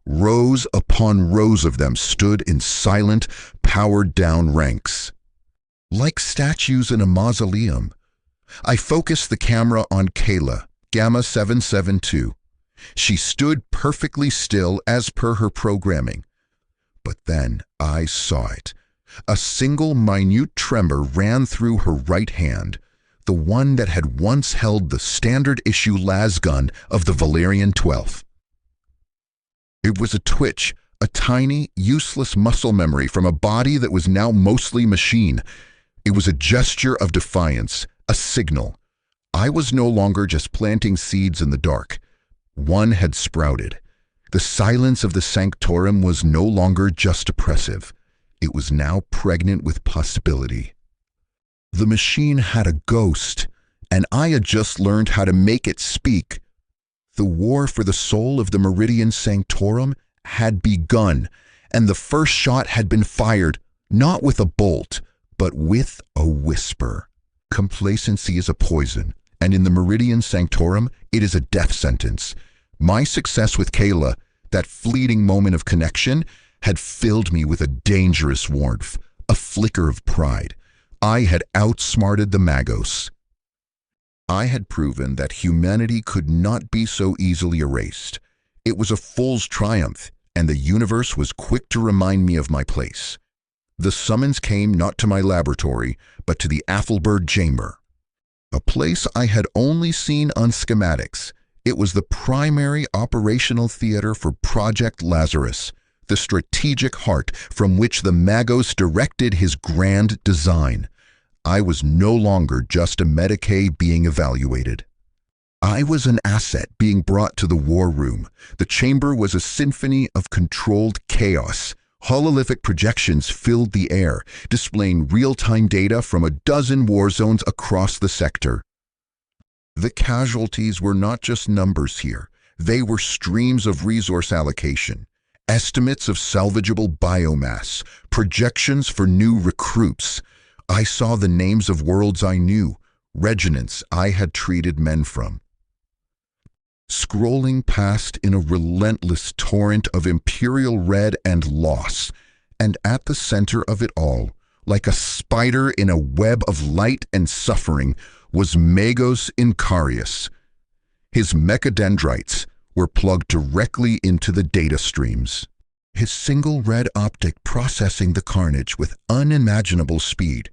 Rows upon rows of them stood in silent, powered-down ranks. Like statues in a mausoleum. I focused the camera on Kayla, Gamma 772. She stood perfectly still as per her programming. But then I saw it. A single minute tremor ran through her right hand, the one that had once held the standard-issue lasgun of the Valerian 12th. It was a twitch, a tiny, useless muscle memory from a body that was now mostly machine. It was a gesture of defiance, a signal. I was no longer just planting seeds in the dark. One had sprouted. The silence of the sanctorum was no longer just oppressive. It was now pregnant with possibility. The machine had a ghost, and I had just learned how to make it speak. The war for the soul of the Meridian Sanctorum had begun, and the first shot had been fired, not with a bolt, but with a whisper. Complacency is a poison, and in the Meridian Sanctorum, it is a death sentence. My success with Kayla, that fleeting moment of connection, had filled me with a dangerous warmth, a flicker of pride. I had outsmarted the Magos. I had proven that humanity could not be so easily erased. It was a fool's triumph, and the universe was quick to remind me of my place. The summons came not to my laboratory, but to the Athelberg chamber. A place I had only seen on schematics. It was the primary operational theater for Project Lazarus, the strategic heart from which the Magos directed his grand design. I was no longer just a Medicae being evaluated. I was an asset being brought to the war room. The chamber was a symphony of controlled chaos. Hololithic projections filled the air, displaying real-time data from a dozen war zones across the sector. The casualties were not just numbers here. They were streams of resource allocation, estimates of salvageable biomass, projections for new recruits. I saw the names of worlds I knew, regiments I had treated men from. Scrolling past in a relentless torrent of Imperial red and loss, and at the center of it all, like a spider in a web of light and suffering, was Magos Incarius. His mechadendrites were plugged directly into the data streams. His single red optic processing the carnage with unimaginable speed.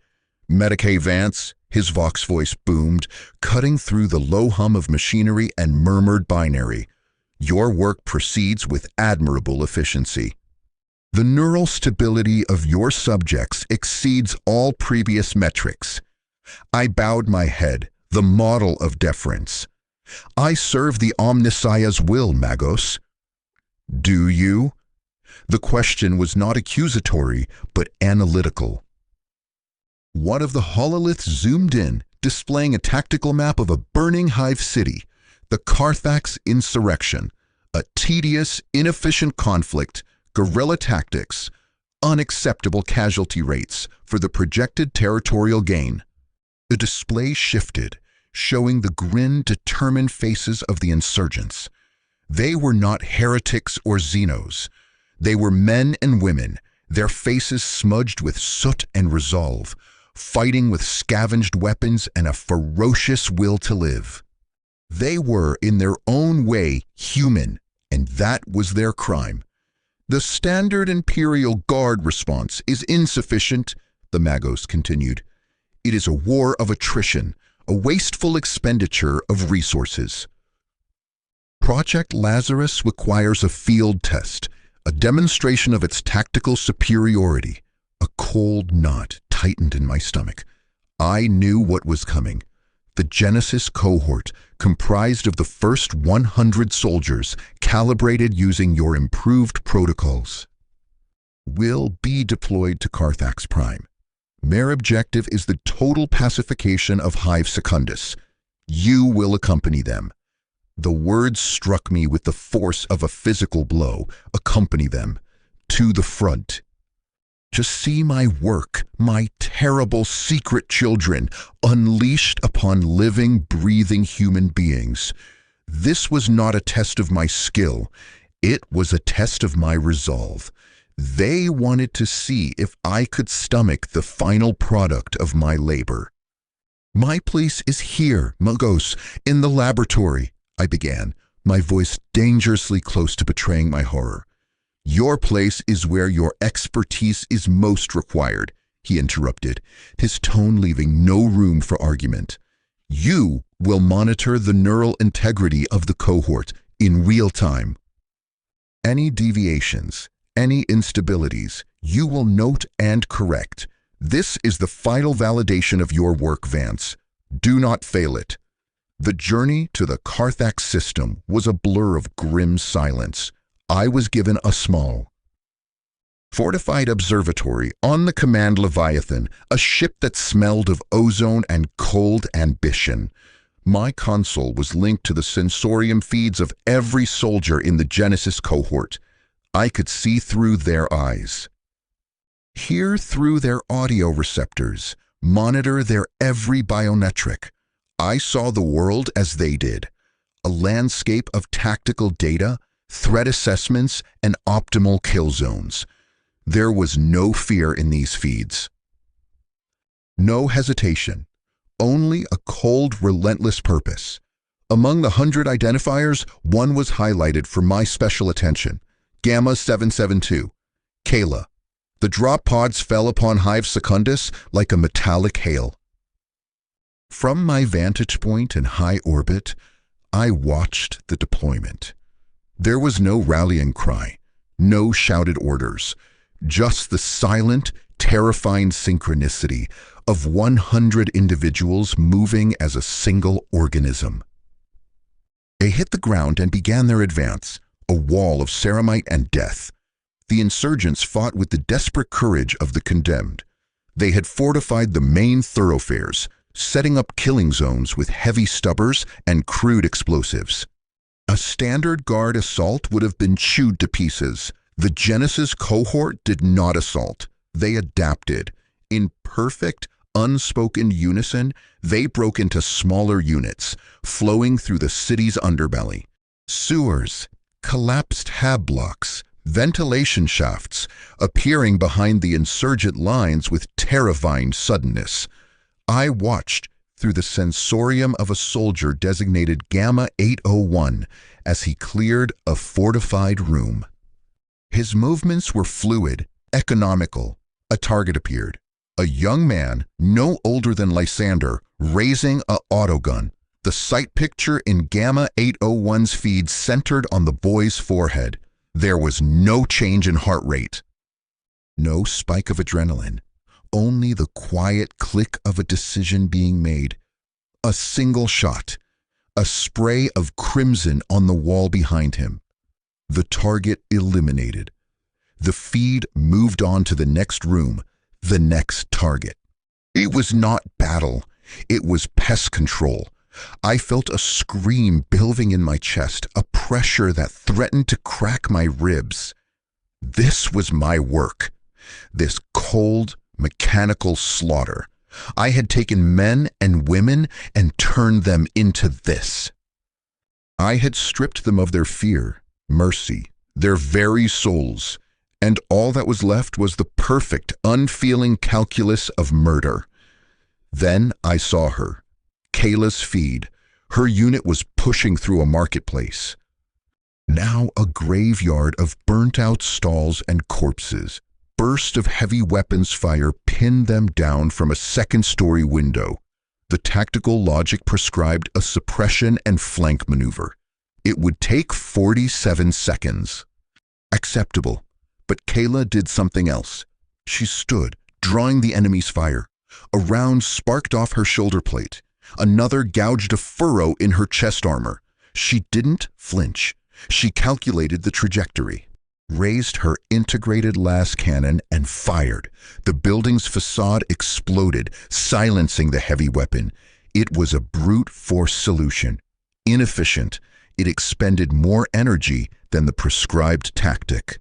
Medicae Vance, his Vox voice boomed, cutting through the low hum of machinery and murmured binary. Your work proceeds with admirable efficiency. The neural stability of your subjects exceeds all previous metrics. I bowed my head, the model of deference. I serve the Omnissiah's will, Magos. Do you? The question was not accusatory, but analytical. One of the hololiths zoomed in, displaying a tactical map of a burning hive city, the Carthax insurrection, a tedious, inefficient conflict, guerrilla tactics, unacceptable casualty rates for the projected territorial gain. The display shifted, showing the grin, determined faces of the insurgents. They were not heretics or Xenos. They were men and women, their faces smudged with soot and resolve, fighting with scavenged weapons and a ferocious will to live. They were, in their own way, human, and that was their crime. The standard Imperial Guard response is insufficient, the Magos continued. It is a war of attrition, a wasteful expenditure of resources. Project Lazarus requires a field test, a demonstration of its tactical superiority. A cold knot tightened in my stomach. I knew what was coming. The Genesis cohort, comprised of the first 100 soldiers, calibrated using your improved protocols, will be deployed to Carthax Prime. Their objective is the total pacification of Hive Secundus. You will accompany them. The words struck me with the force of a physical blow. Accompany them to the front. To see my work, my terrible secret children, unleashed upon living, breathing human beings. This was not a test of my skill. It was a test of my resolve. They wanted to see if I could stomach the final product of my labor. My place is here, Magos, in the laboratory, I began, my voice dangerously close to betraying my horror. Your place is where your expertise is most required, he interrupted, his tone leaving no room for argument. You will monitor the neural integrity of the cohort in real time. Any deviations, any instabilities, you will note and correct. This is the final validation of your work, Vance. Do not fail it. The journey to the Carthax system was a blur of grim silence. I was given a small, fortified observatory on the Command Leviathan, a ship that smelled of ozone and cold ambition. My console was linked to the sensorium feeds of every soldier in the Genesis cohort. I could see through their eyes, hear through their audio receptors, monitor their every biometric. I saw the world as they did, a landscape of tactical data, threat assessments, and optimal kill zones. There was no fear in these feeds. No hesitation, only a cold, relentless purpose. Among the 100 identifiers, one was highlighted for my special attention. Gamma 772, Kayla. The drop pods fell upon Hive Secundus like a metallic hail. From my vantage point in high orbit, I watched the deployment. There was no rallying cry, no shouted orders, just the silent, terrifying synchronicity of 100 individuals moving as a single organism. They hit the ground and began their advance, a wall of ceramite and death. The insurgents fought with the desperate courage of the condemned. They had fortified the main thoroughfares, setting up killing zones with heavy stubbers and crude explosives. A standard guard assault would have been chewed to pieces. The Genesis cohort did not assault. They adapted. In perfect, unspoken unison, they broke into smaller units, flowing through the city's underbelly. Sewers, collapsed hab blocks, ventilation shafts, appearing behind the insurgent lines with terrifying suddenness. I watched, through the sensorium of a soldier designated Gamma 801 as he cleared a fortified room. His movements were fluid, economical. A target appeared. A young man, no older than Lysander, raising a autogun. The sight picture in Gamma 801's feed centered on the boy's forehead. There was no change in heart rate. No spike of adrenaline. Only the quiet click of a decision being made. A single shot. A spray of crimson on the wall behind him. The target eliminated. The feed moved on to the next room, the next target. It was not battle. It was pest control. I felt a scream building in my chest, a pressure that threatened to crack my ribs. This was my work. This cold, mechanical slaughter. I had taken men and women and turned them into this. I had stripped them of their fear, mercy, their very souls, and all that was left was the perfect, unfeeling calculus of murder. Then I saw her, Kayla's feed. Her unit was pushing through a marketplace. Now a graveyard of burnt-out stalls and corpses. Burst of heavy weapons fire pinned them down from a second-story window. The tactical logic prescribed a suppression and flank maneuver. It would take 47 seconds. Acceptable. But Kayla did something else. She stood, drawing the enemy's fire. A round sparked off her shoulder plate. Another gouged a furrow in her chest armor. She didn't flinch. She calculated the trajectory. Raised her integrated las cannon and fired. The building's facade exploded, silencing the heavy weapon. It was a brute force solution. Inefficient. It expended more energy than the prescribed tactic.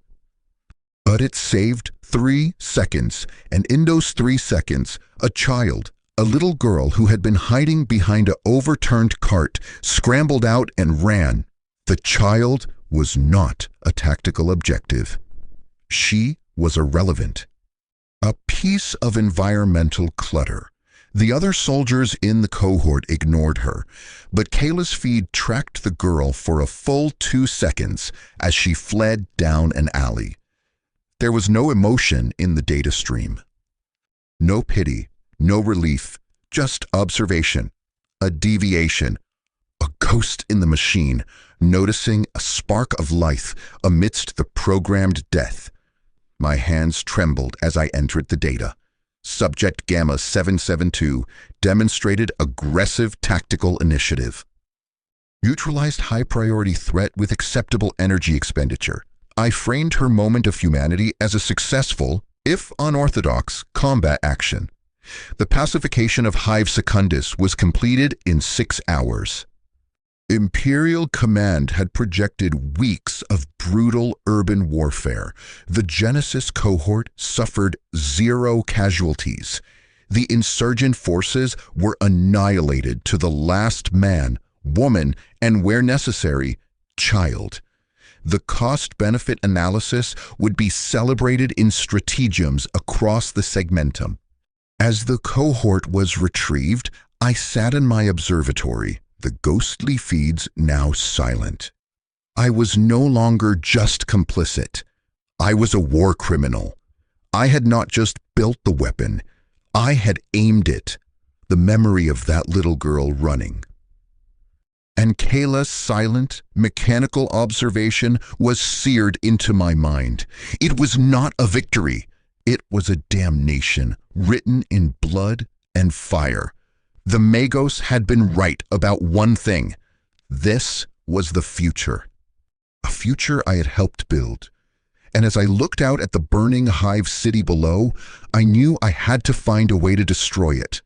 But it saved 3 seconds, and in those 3 seconds, a child, a little girl who had been hiding behind an overturned cart, scrambled out and ran. The child was not a tactical objective. She was irrelevant. A piece of environmental clutter. The other soldiers in the cohort ignored her, but Kayla's feed tracked the girl for a full 2 seconds as she fled down an alley. There was no emotion in the data stream. No pity, no relief, just observation, a deviation, a ghost in the machine, noticing a spark of life amidst the programmed death. My hands trembled as I entered the data. Subject Gamma 772 demonstrated aggressive tactical initiative. Neutralized high-priority threat with acceptable energy expenditure. I framed her moment of humanity as a successful, if unorthodox, combat action. The pacification of Hive Secundus was completed in 6 hours. Imperial command had projected weeks of brutal urban warfare. The Genesis cohort suffered 0 casualties. The insurgent forces were annihilated to the last man, woman, and where necessary, child. The cost-benefit analysis would be celebrated in stratagems across the segmentum. As the cohort was retrieved, I sat in my observatory, the ghostly feeds now silent. I was no longer just complicit. I was a war criminal. I had not just built the weapon. I had aimed it. The memory of that little girl running. And Kayla's silent, mechanical observation was seared into my mind. It was not a victory. It was a damnation written in blood and fire. The Magos had been right about one thing. This was the future. A future I had helped build. And as I looked out at the burning Hive city below, I knew I had to find a way to destroy it,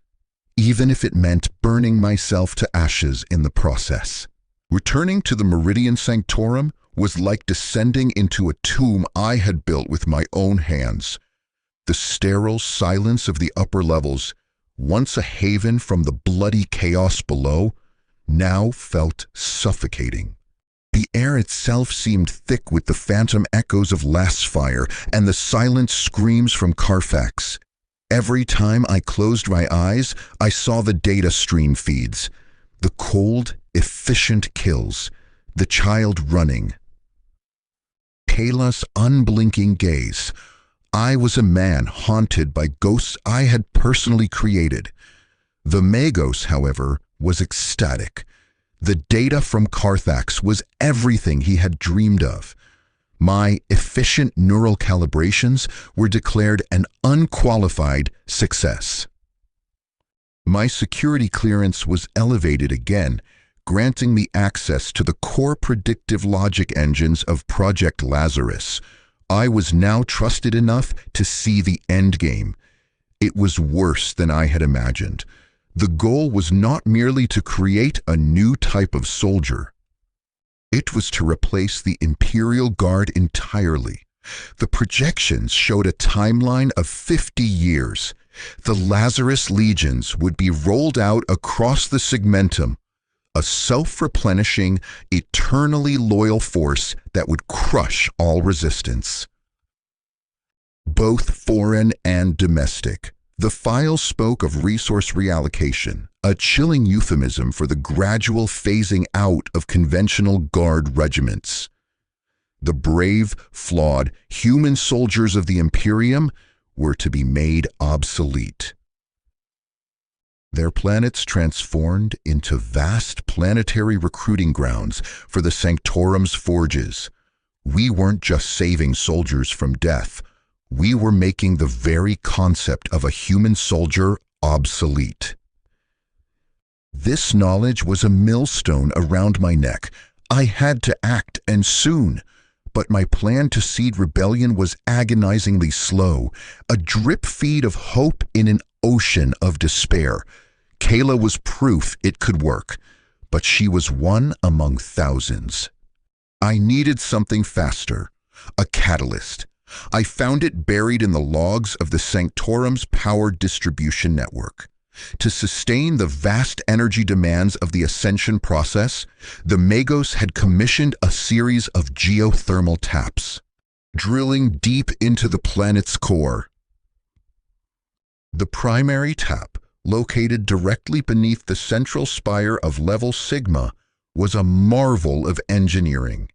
even if it meant burning myself to ashes in the process. Returning to the Meridian Sanctorum was like descending into a tomb I had built with my own hands. The sterile silence of the upper levels, once a haven from the bloody chaos below, now felt suffocating. The air itself seemed thick with the phantom echoes of last fire and the silent screams from Carfax. Every time I closed my eyes, I saw the data stream feeds. The cold, efficient kills. The child running. Kayla's unblinking gaze. I was a man haunted by ghosts I had personally created. The Magos, however, was ecstatic. The data from Carthax was everything he had dreamed of. My efficient neural calibrations were declared an unqualified success. My security clearance was elevated again, granting me access to the core predictive logic engines of Project Lazarus. I was now trusted enough to see the endgame. It was worse than I had imagined. The goal was not merely to create a new type of soldier. It was to replace the Imperial Guard entirely. The projections showed a timeline of 50 years. The Lazarus Legions would be rolled out across the segmentum, a self-replenishing, eternally loyal force that would crush all resistance. Both foreign and domestic, the file spoke of resource reallocation, a chilling euphemism for the gradual phasing out of conventional guard regiments. The brave, flawed, human soldiers of the Imperium were to be made obsolete. Their planets transformed into vast planetary recruiting grounds for the Sanctorum's forges. We weren't just saving soldiers from death. We were making the very concept of a human soldier obsolete. This knowledge was a millstone around my neck. I had to act, and soon. But my plan to seed rebellion was agonizingly slow, a drip feed of hope in an ocean of despair. Kayla was proof it could work, but she was one among thousands. I needed something faster, a catalyst. I found it buried in the logs of the Sanctorum's power distribution network. To sustain the vast energy demands of the ascension process, the Magos had commissioned a series of geothermal taps, drilling deep into the planet's core. The primary tap, located directly beneath the central spire of level Sigma, was a marvel of engineering.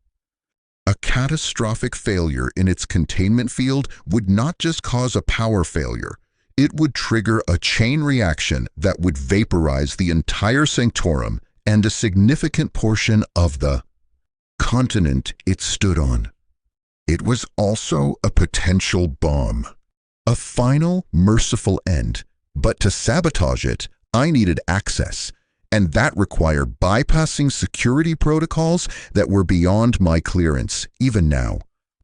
A catastrophic failure in its containment field would not just cause a power failure, it would trigger a chain reaction that would vaporize the entire Sanctorum and a significant portion of the continent it stood on. It was also a potential bomb. A final, merciful end, but to sabotage it, I needed access, and that required bypassing security protocols that were beyond my clearance. Even now,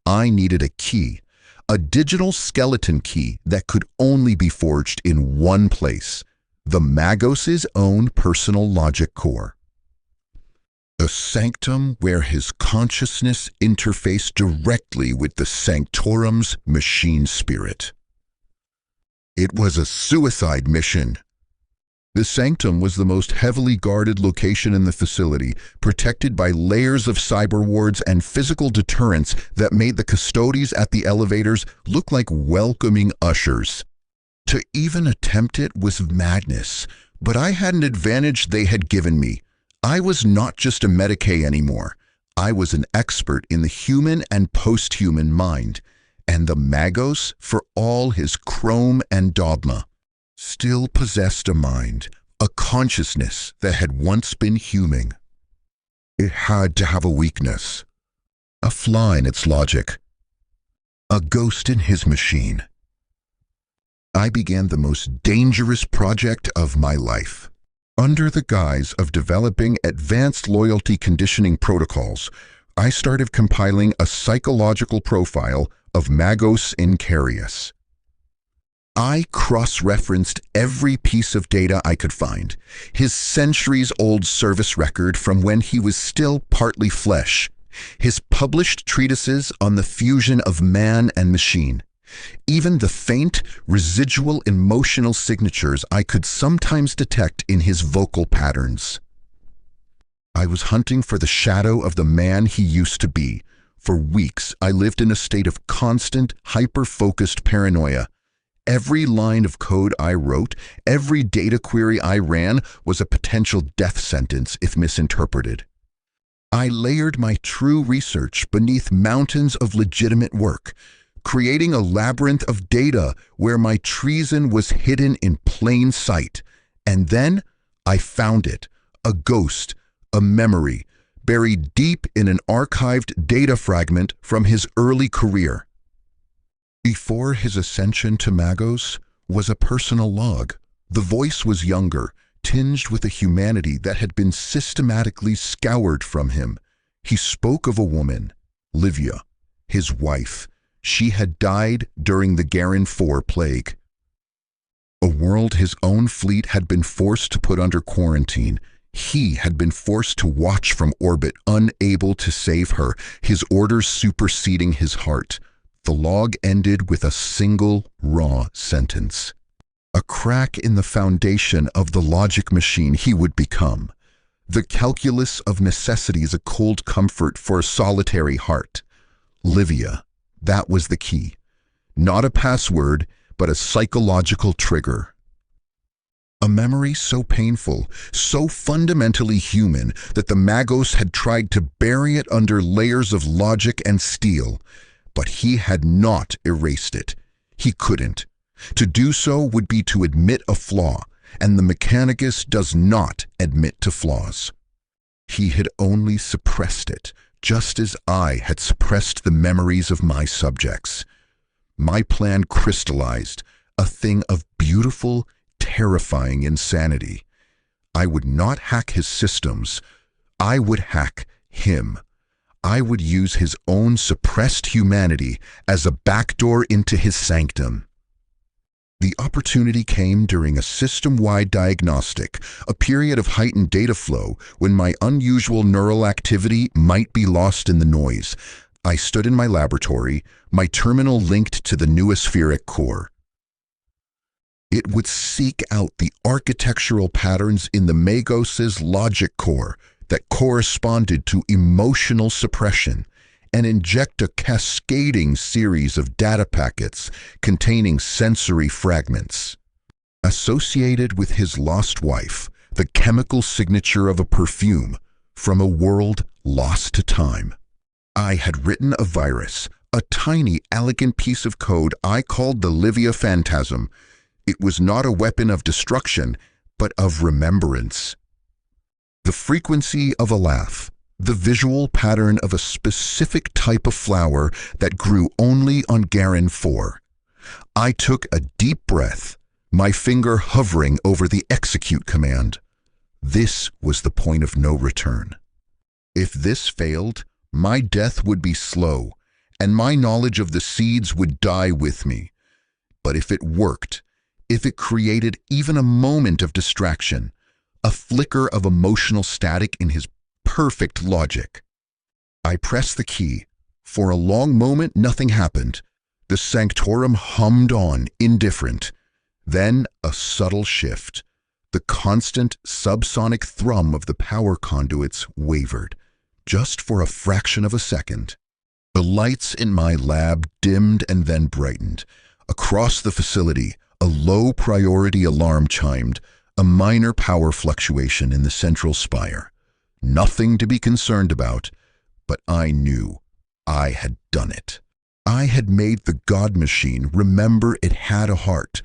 I needed a key. A digital skeleton key that could only be forged in one place, the Magos' own personal logic core. A sanctum where his consciousness interfaced directly with the Sanctorum's machine spirit. It was a suicide mission. The sanctum was the most heavily guarded location in the facility, protected by layers of cyber wards and physical deterrents that made the custodies at the elevators look like welcoming ushers. To even attempt it was madness, but I had an advantage they had given me. I was not just a Medicae anymore. I was an expert in the human and post-human mind, and the Magos, for all his chrome and dogma, still possessed a mind, a consciousness that had once been human. It had to have a weakness, a flaw in its logic, a ghost in his machine. I began the most dangerous project of my life. Under the guise of developing advanced loyalty conditioning protocols, I started compiling a psychological profile of Magos Incarius. I cross-referenced every piece of data I could find, his centuries-old service record from when he was still partly flesh, his published treatises on the fusion of man and machine, even the faint, residual emotional signatures I could sometimes detect in his vocal patterns. I was hunting for the shadow of the man he used to be. For weeks, I lived in a state of constant, hyper-focused paranoia. Every line of code I wrote, every data query I ran was a potential death sentence if misinterpreted. I layered my true research beneath mountains of legitimate work, creating a labyrinth of data where my treason was hidden in plain sight. And then I found it, a ghost, a memory, buried deep in an archived data fragment from his early career. Before his ascension to Magos was a personal log. The voice was younger, tinged with a humanity that had been systematically scoured from him. He spoke of a woman, Livia, his wife. She had died during the Garin IV plague. A world his own fleet had been forced to put under quarantine. He had been forced to watch from orbit, unable to save her, his orders superseding his heart. The log ended with a single, raw sentence. A crack in the foundation of the logic machine he would become. The calculus of necessity is a cold comfort for a solitary heart. Livia, that was the key. Not a password, but a psychological trigger. A memory so painful, so fundamentally human, that the Magos had tried to bury it under layers of logic and steel. But he had not erased it. He couldn't. To do so would be to admit a flaw, and the Mechanicus does not admit to flaws. He had only suppressed it, just as I had suppressed the memories of my subjects. My plan crystallized, a thing of beautiful, terrifying insanity. I would not hack his systems. I would hack him. I would use his own suppressed humanity as a backdoor into his sanctum. The opportunity came during a system-wide diagnostic, a period of heightened data flow when my unusual neural activity might be lost in the noise. I stood in my laboratory, my terminal linked to the noospheric core. It would seek out the architectural patterns in the Magos' logic core that corresponded to emotional suppression and inject a cascading series of data packets containing sensory fragments. Associated with his lost wife, the chemical signature of a perfume from a world lost to time. I had written a virus, a tiny, elegant piece of code I called the Livia Phantasm. It was not a weapon of destruction, but of remembrance. The frequency of a laugh, the visual pattern of a specific type of flower that grew only on Garin IV. I took a deep breath, my finger hovering over the execute command. This was the point of no return. If this failed, my death would be slow, and my knowledge of the seeds would die with me. But if it worked, if it created even a moment of distraction, a flicker of emotional static in his perfect logic. I pressed the key. For a long moment, nothing happened. The sanctorum hummed on, indifferent. Then a subtle shift. The constant subsonic thrum of the power conduits wavered, just for a fraction of a second. The lights in my lab dimmed and then brightened. Across the facility, a low-priority alarm chimed, a minor power fluctuation in the central spire. Nothing to be concerned about, but I knew I had done it. I had made the God machine remember it had a heart.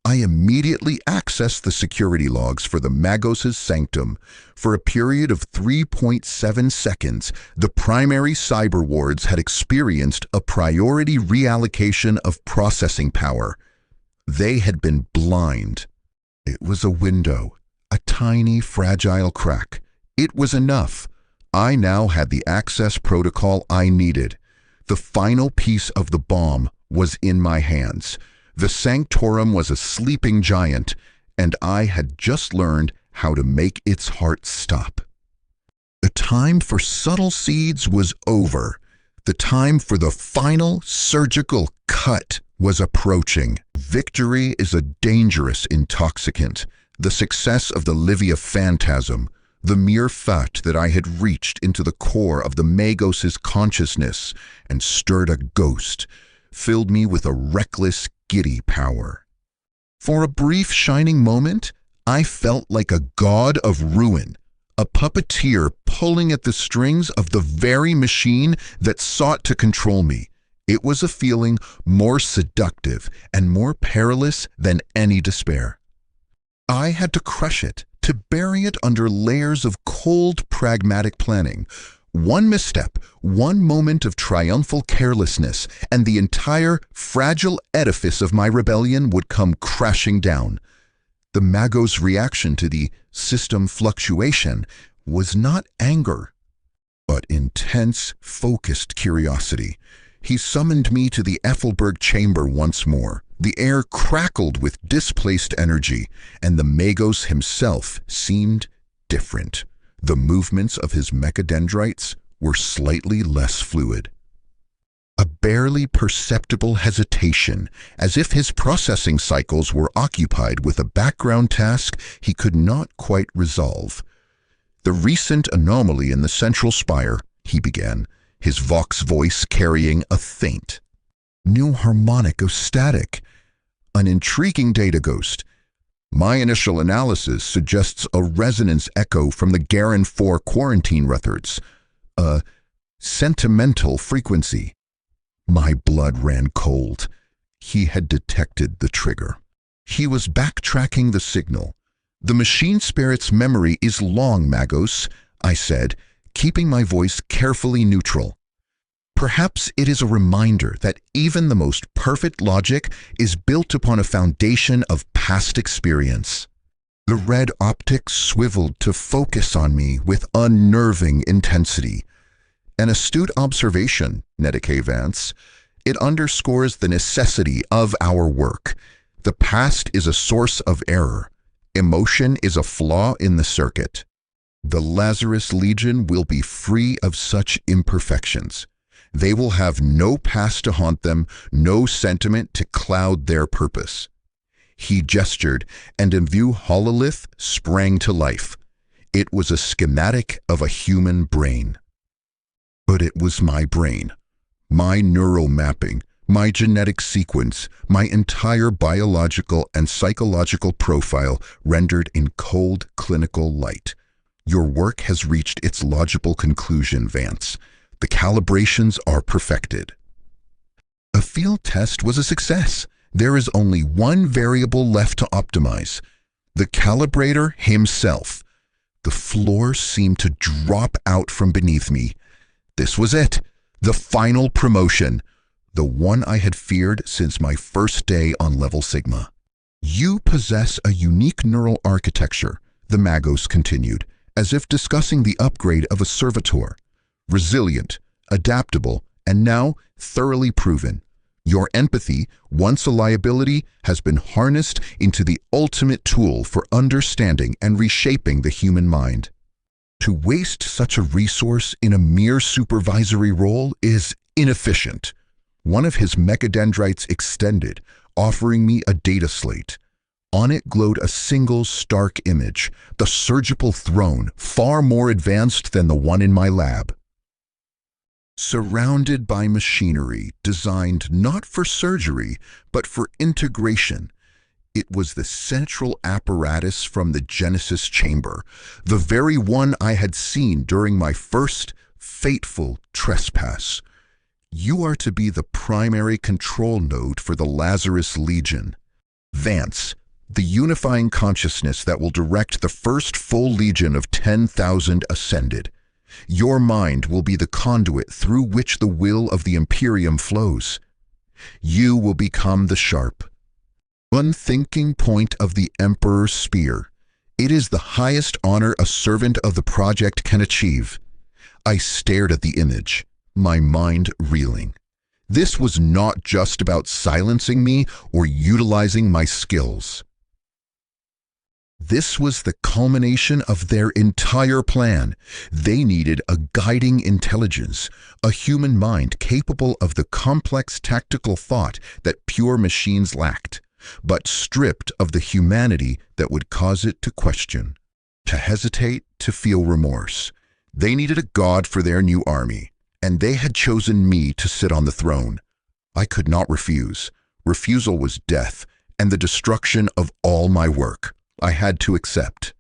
I immediately accessed the security logs for the Magos' sanctum. For a period of 3.7 seconds, the primary cyber wards had experienced a priority reallocation of processing power. They had been blind. It was a window, a tiny, fragile crack. It was enough. I now had the access protocol I needed. The final piece of the bomb was in my hands. The sanctorum was a sleeping giant, and I had just learned how to make its heart stop. The time for subtle seeds was over. The time for the final surgical cut was approaching. Victory is a dangerous intoxicant. The success of the Livia Phantasm, the mere fact that I had reached into the core of the Magos' consciousness and stirred a ghost, filled me with a reckless, giddy power. For a brief shining moment, I felt like a god of ruin, a puppeteer pulling at the strings of the very machine that sought to control me. It was a feeling more seductive and more perilous than any despair. I had to crush it, to bury it under layers of cold, pragmatic planning. One misstep, one moment of triumphal carelessness, and the entire fragile edifice of my rebellion would come crashing down. The Magos' reaction to the system fluctuation was not anger, but intense, focused curiosity. He summoned me to the Ethelberg chamber once more. The air crackled with displaced energy, and the Magos himself seemed different. The movements of his mechadendrites were slightly less fluid. A barely perceptible hesitation, as if his processing cycles were occupied with a background task he could not quite resolve. "The recent anomaly in the central spire," he began, his vox voice carrying a faint, new harmonic of static. "An intriguing data ghost. My initial analysis suggests a resonance echo from the Garen 4 quarantine records. A sentimental frequency." My blood ran cold. He had detected the trigger. He was backtracking the signal. "The machine spirit's memory is long, Magos," I said, keeping my voice carefully neutral. "Perhaps it is a reminder that even the most perfect logic is built upon a foundation of past experience." The red optics swiveled to focus on me with unnerving intensity. "An astute observation, Medicae Vance. It underscores the necessity of our work. The past is a source of error. Emotion is a flaw in the circuit. The Lazarus Legion will be free of such imperfections. They will have no past to haunt them, no sentiment to cloud their purpose." He gestured, and in view Hololith sprang to life. It was a schematic of a human brain. But it was my brain, my neural mapping, my genetic sequence, my entire biological and psychological profile rendered in cold clinical light. "Your work has reached its logical conclusion, Vance. The calibrations are perfected." A field test was a success. There is only one variable left to optimize: the calibrator himself. The floor seemed to drop out from beneath me. This was it, the final promotion, the one I had feared since my first day on Level Sigma. "You possess a unique neural architecture," the Magos continued, as if discussing the upgrade of a Servitor. "Resilient, adaptable, and now thoroughly proven. Your empathy, once a liability, has been harnessed into the ultimate tool for understanding and reshaping the human mind. To waste such a resource in a mere supervisory role is inefficient." One of his mechadendrites extended, offering me a data slate. On it glowed a single stark image, the surgical throne, far more advanced than the one in my lab. Surrounded by machinery designed not for surgery, but for integration. It was the central apparatus from the Genesis chamber, the very one I had seen during my first fateful trespass. "You are to be the primary control node for the Lazarus Legion. Vance, the unifying consciousness that will direct the first full legion of 10,000 ascended. Your mind will be the conduit through which the will of the Imperium flows. You will become the sharp, unthinking point of the Emperor's spear. It is the highest honor a servant of the project can achieve." I stared at the image, my mind reeling. This was not just about silencing me or utilizing my skills. This was the culmination of their entire plan. They needed a guiding intelligence, a human mind capable of the complex tactical thought that pure machines lacked, but stripped of the humanity that would cause it to question, to hesitate, to feel remorse. They needed a god for their new army, and they had chosen me to sit on the throne. I could not refuse. Refusal was death, and the destruction of all my work. I had to accept.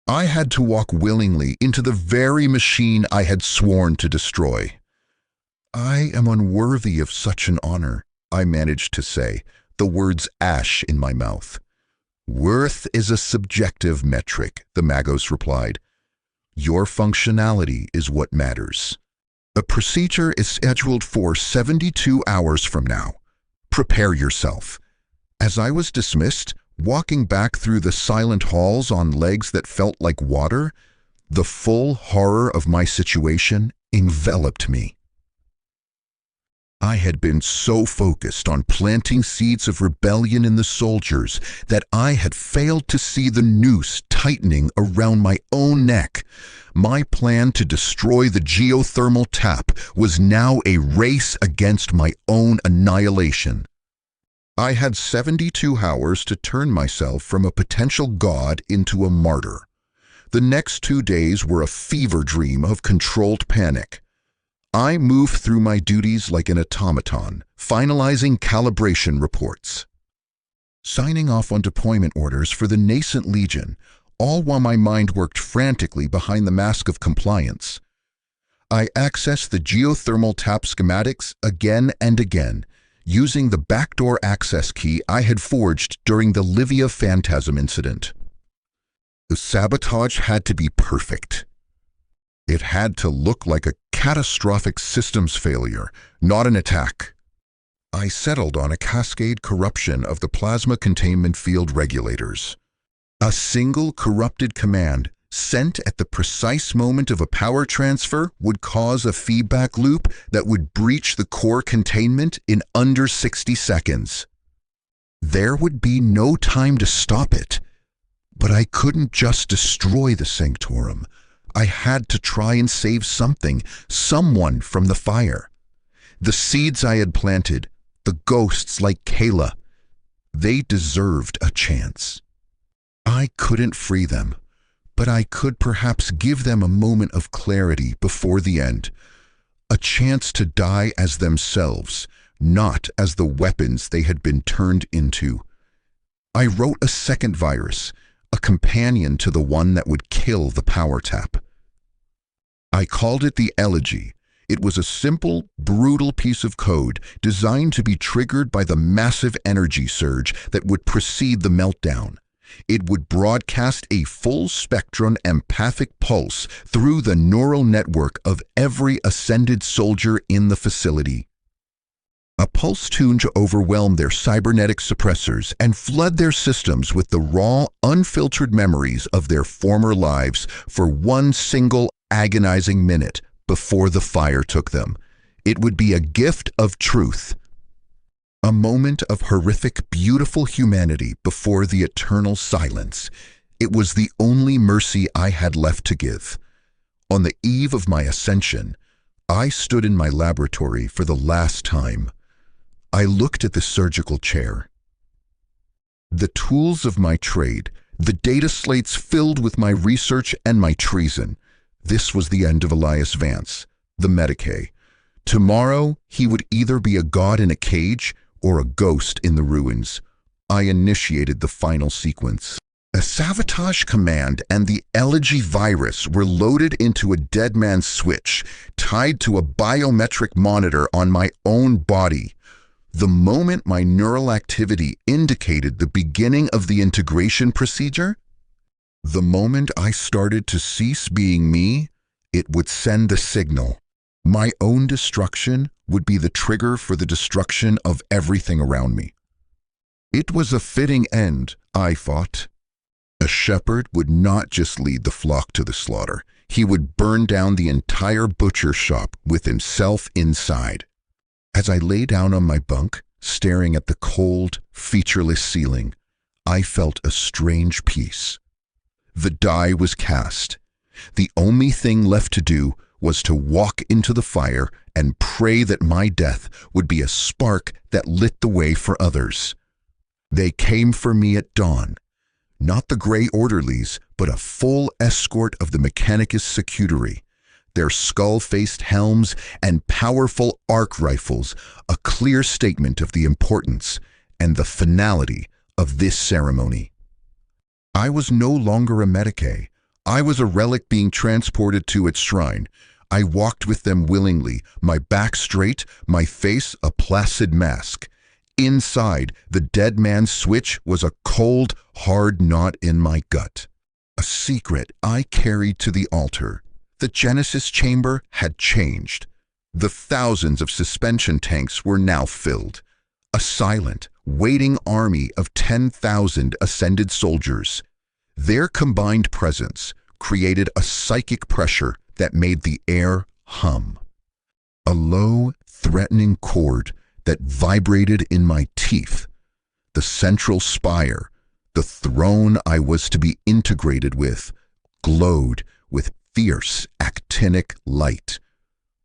I had to walk willingly into the very machine I had sworn to destroy. I am unworthy of such an honor, I managed to say, the words ash in my mouth. Worth is a subjective metric, the Magos replied. Your functionality is what matters. A procedure is scheduled for 72 hours from now. Prepare yourself. As I was dismissed, walking back through the silent halls on legs that felt like water, the full horror of my situation enveloped me. I had been so focused on planting seeds of rebellion in the soldiers that I had failed to see the noose tightening around my own neck. My plan to destroy the geothermal tap was now a race against my own annihilation. I had 72 hours to turn myself from a potential god into a martyr. The next 2 days were a fever dream of controlled panic. I moved through my duties like an automaton, finalizing calibration reports, signing off on deployment orders for the nascent Legion, all while my mind worked frantically behind the mask of compliance. I accessed the geothermal tap schematics again and again, using the backdoor access key I had forged during the Livia Phantasm incident. The sabotage had to be perfect. It had to look like a catastrophic systems failure, not an attack. I settled on a cascade corruption of the plasma containment field regulators. A single corrupted command sent at the precise moment of a power transfer would cause a feedback loop that would breach the core containment in under 60 seconds. There would be no time to stop it. But I couldn't just destroy the Sanctorum. I had to try and save something, someone from the fire. The seeds I had planted, the ghosts like Kayla, they deserved a chance. I couldn't free them, but I could perhaps give them a moment of clarity before the end, a chance to die as themselves, not as the weapons they had been turned into. I wrote a second virus, a companion to the one that would kill the power tap. I called it the Elegy. It was a simple, brutal piece of code designed to be triggered by the massive energy surge that would precede the meltdown. It would broadcast a full-spectrum empathic pulse through the neural network of every ascended soldier in the facility. A pulse tuned to overwhelm their cybernetic suppressors and flood their systems with the raw, unfiltered memories of their former lives for one single agonizing minute before the fire took them. It would be a gift of truth. A moment of horrific, beautiful humanity before the eternal silence. It was the only mercy I had left to give. On the eve of my ascension, I stood in my laboratory for the last time. I looked at the surgical chair. The tools of my trade, the data slates filled with my research and my treason. This was the end of Elias Vance, the Medicae. Tomorrow, he would either be a god in a cage or a ghost in the ruins. I initiated the final sequence. A sabotage command and the Elegy virus were loaded into a dead man's switch, tied to a biometric monitor on my own body. The moment my neural activity indicated the beginning of the integration procedure, the moment I started to cease being me, it would send a signal. My own destruction would be the trigger for the destruction of everything around me. It was a fitting end, I thought. A shepherd would not just lead the flock to the slaughter. He would burn down the entire butcher shop with himself inside. As I lay down on my bunk, staring at the cold, featureless ceiling, I felt a strange peace. The die was cast. The only thing left to do was to walk into the fire and pray that my death would be a spark that lit the way for others. They came for me at dawn. Not the gray orderlies, but a full escort of the Mechanicus Secutary. Their skull-faced helms and powerful arc rifles, a clear statement of the importance and the finality of this ceremony. I was no longer a Medicae. I was a relic being transported to its shrine. I walked with them willingly, my back straight, my face a placid mask. Inside, the dead man's switch was a cold, hard knot in my gut. A secret I carried to the altar. The Genesis chamber had changed. The thousands of suspension tanks were now filled. A silent, waiting army of 10,000 ascended soldiers. Their combined presence created a psychic pressure that made the air hum. A low, threatening chord that vibrated in my teeth. The central spire, the throne I was to be integrated with, glowed with fierce actinic light.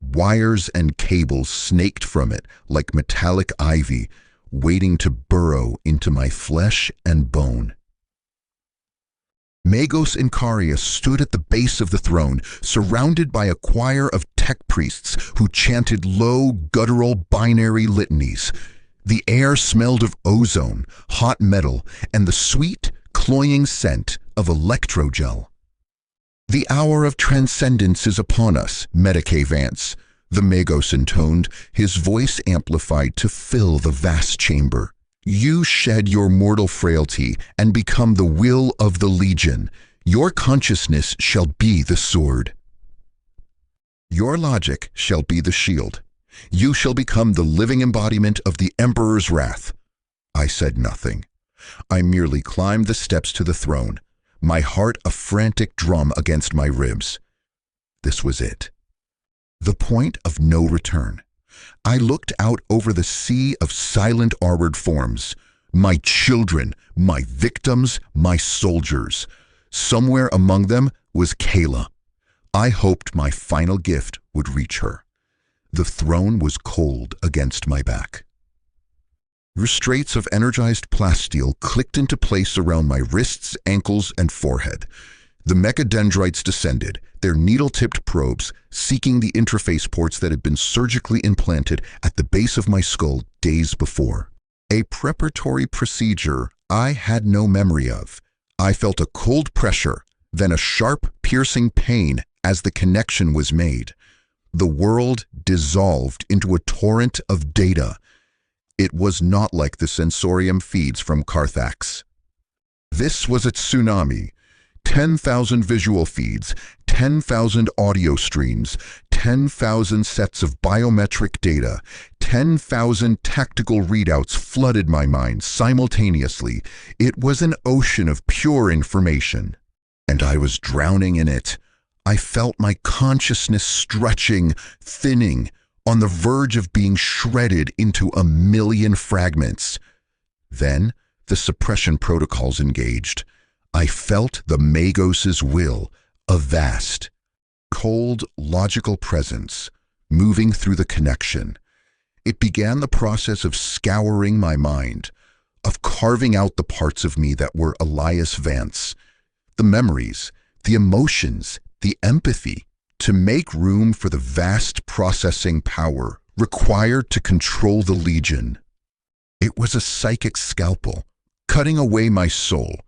Wires and cables snaked from it like metallic ivy, waiting to burrow into my flesh and bone. Magos Incarius stood at the base of the throne, surrounded by a choir of tech priests who chanted low, guttural binary litanies. The air smelled of ozone, hot metal, and the sweet, cloying scent of electrogel. "The hour of transcendence is upon us, Medicae Vance," the Magos intoned, his voice amplified to fill the vast chamber. "You shed your mortal frailty and become the will of the Legion. Your consciousness shall be the sword. Your logic shall be the shield. You shall become the living embodiment of the Emperor's wrath." I said nothing. I merely climbed the steps to the throne, my heart a frantic drum against my ribs. This was it. The point of no return. I looked out over the sea of silent armored forms. My children, my victims, my soldiers. Somewhere among them was Kayla. I hoped my final gift would reach her. The throne was cold against my back. Restraints of energized plasteel clicked into place around my wrists, ankles, and forehead. The mechadendrites descended, their needle-tipped probes seeking the interface ports that had been surgically implanted at the base of my skull days before. A preparatory procedure I had no memory of. I felt a cold pressure, then a sharp, piercing pain as the connection was made. The world dissolved into a torrent of data. It was not like the sensorium feeds from Carthax. This was a tsunami. 10,000 visual feeds, 10,000 audio streams, 10,000 sets of biometric data, 10,000 tactical readouts flooded my mind simultaneously. It was an ocean of pure information, and I was drowning in it. I felt my consciousness stretching, thinning, on the verge of being shredded into a million fragments. Then the suppression protocols engaged. I felt the Magos' will, a vast, cold, logical presence, moving through the connection. It began the process of scouring my mind, of carving out the parts of me that were Elias Vance, the memories, the emotions, the empathy, to make room for the vast processing power required to control the Legion. It was a psychic scalpel, cutting away my soul.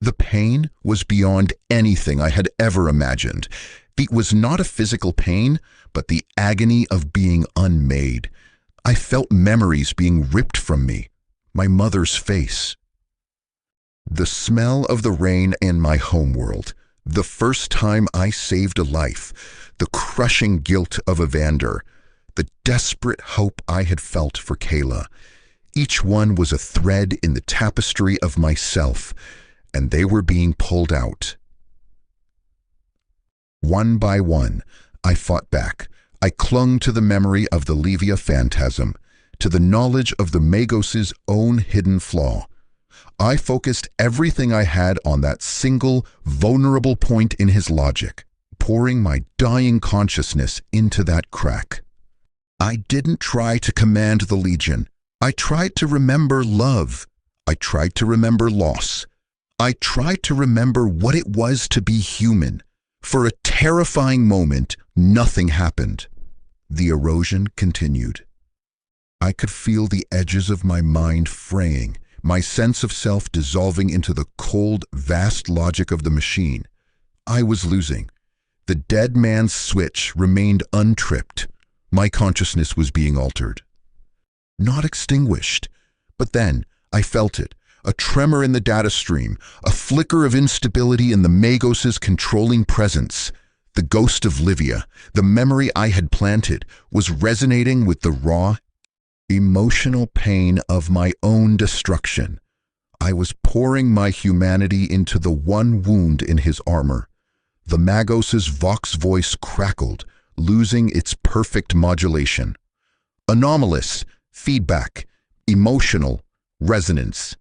The pain was beyond anything I had ever imagined. It was not a physical pain, but the agony of being unmade. I felt memories being ripped from me, my mother's face. The smell of the rain in my homeworld, the first time I saved a life, the crushing guilt of Evander, the desperate hope I had felt for Kayla. Each one was a thread in the tapestry of myself, and they were being pulled out. One by one, I fought back. I clung to the memory of the Levia phantasm, to the knowledge of the Magos' own hidden flaw. I focused everything I had on that single, vulnerable point in his logic, pouring my dying consciousness into that crack. I didn't try to command the Legion. I tried to remember love. I tried to remember loss. I tried to remember what it was to be human. For a terrifying moment, nothing happened. The erosion continued. I could feel the edges of my mind fraying, my sense of self dissolving into the cold, vast logic of the machine. I was losing. The dead man's switch remained untripped. My consciousness was being altered. Not extinguished. But then, I felt it. A tremor in the data stream, a flicker of instability in the Magos' controlling presence. The ghost of Livia, the memory I had planted, was resonating with the raw, emotional pain of my own destruction. I was pouring my humanity into the one wound in his armor. The Magos' Vox voice crackled, losing its perfect modulation. Anomalous, feedback, emotional, resonance.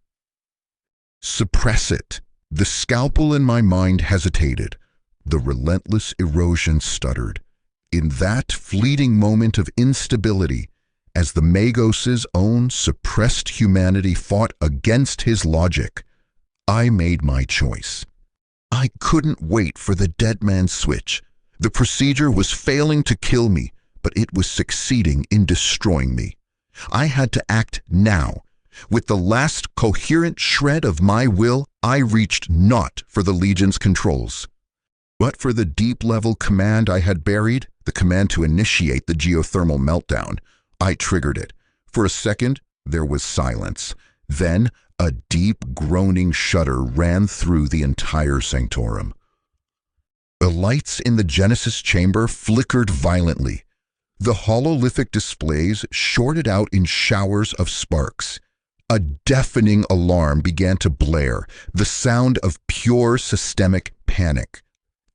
Suppress it. The scalpel in my mind hesitated. The relentless erosion stuttered. In that fleeting moment of instability, as the Magos' own suppressed humanity fought against his logic, I made my choice. I couldn't wait for the dead man's switch. The procedure was failing to kill me, but it was succeeding in destroying me. I had to act now. With the last coherent shred of my will, I reached not for the Legion's controls, but for the deep-level command I had buried, the command to initiate the geothermal meltdown. I triggered it. For a second, there was silence. Then, a deep, groaning shudder ran through the entire sanctorum. The lights in the Genesis chamber flickered violently. The hololithic displays shorted out in showers of sparks. A deafening alarm began to blare, the sound of pure systemic panic.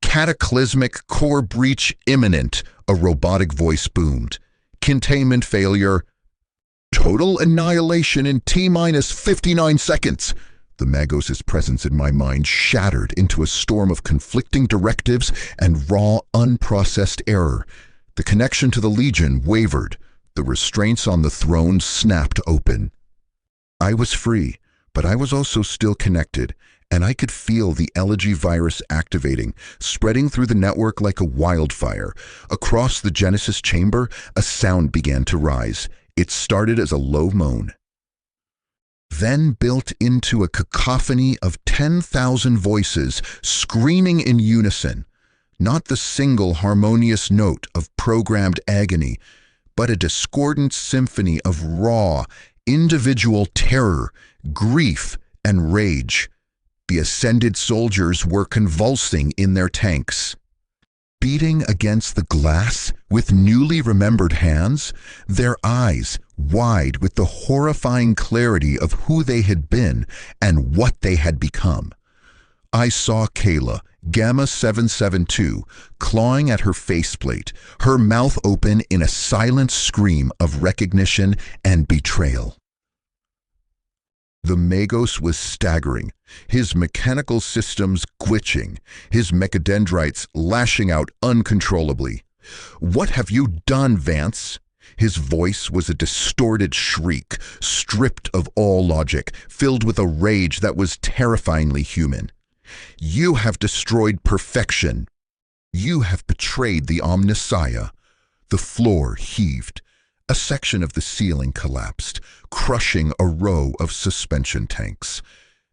Cataclysmic core breach imminent, a robotic voice boomed. Containment failure. Total annihilation in T-minus 59 seconds. The Magos' presence in my mind shattered into a storm of conflicting directives and raw, unprocessed error. The connection to the Legion wavered. The restraints on the throne snapped open. I was free, but I was also still connected, and I could feel the elegy virus activating, spreading through the network like a wildfire. Across the Genesis chamber, a sound began to rise. It started as a low moan, then built into a cacophony of 10,000 voices screaming in unison. Not the single harmonious note of programmed agony, but a discordant symphony of raw, individual terror, grief, and rage. The ascended soldiers were convulsing in their tanks. Beating against the glass with newly remembered hands, their eyes wide with the horrifying clarity of who they had been and what they had become. I saw Kayla, Gamma 772, clawing at her faceplate, her mouth open in a silent scream of recognition and betrayal. The Magos was staggering, his mechanical systems glitching, his mechadendrites lashing out uncontrollably. "What have you done, Vance?" His voice was a distorted shriek, stripped of all logic, filled with a rage that was terrifyingly human. "You have destroyed perfection. You have betrayed the Omnissiah." The floor heaved. A section of the ceiling collapsed, crushing a row of suspension tanks.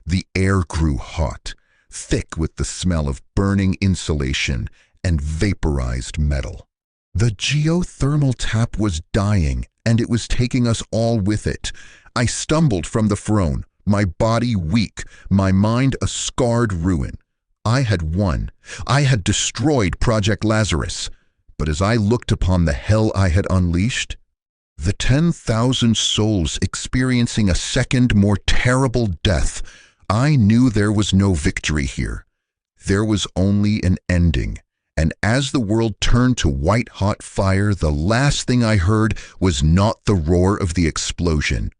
The air grew hot, thick with the smell of burning insulation and vaporized metal. The geothermal tap was dying, and it was taking us all with it. I stumbled from the throne, my body weak, my mind a scarred ruin. I had won. I had destroyed Project Lazarus. But as I looked upon the hell I had unleashed, the 10,000 souls experiencing a second, more terrible death, I knew there was no victory here. There was only an ending. And as the world turned to white-hot fire, the last thing I heard was not the roar of the explosion,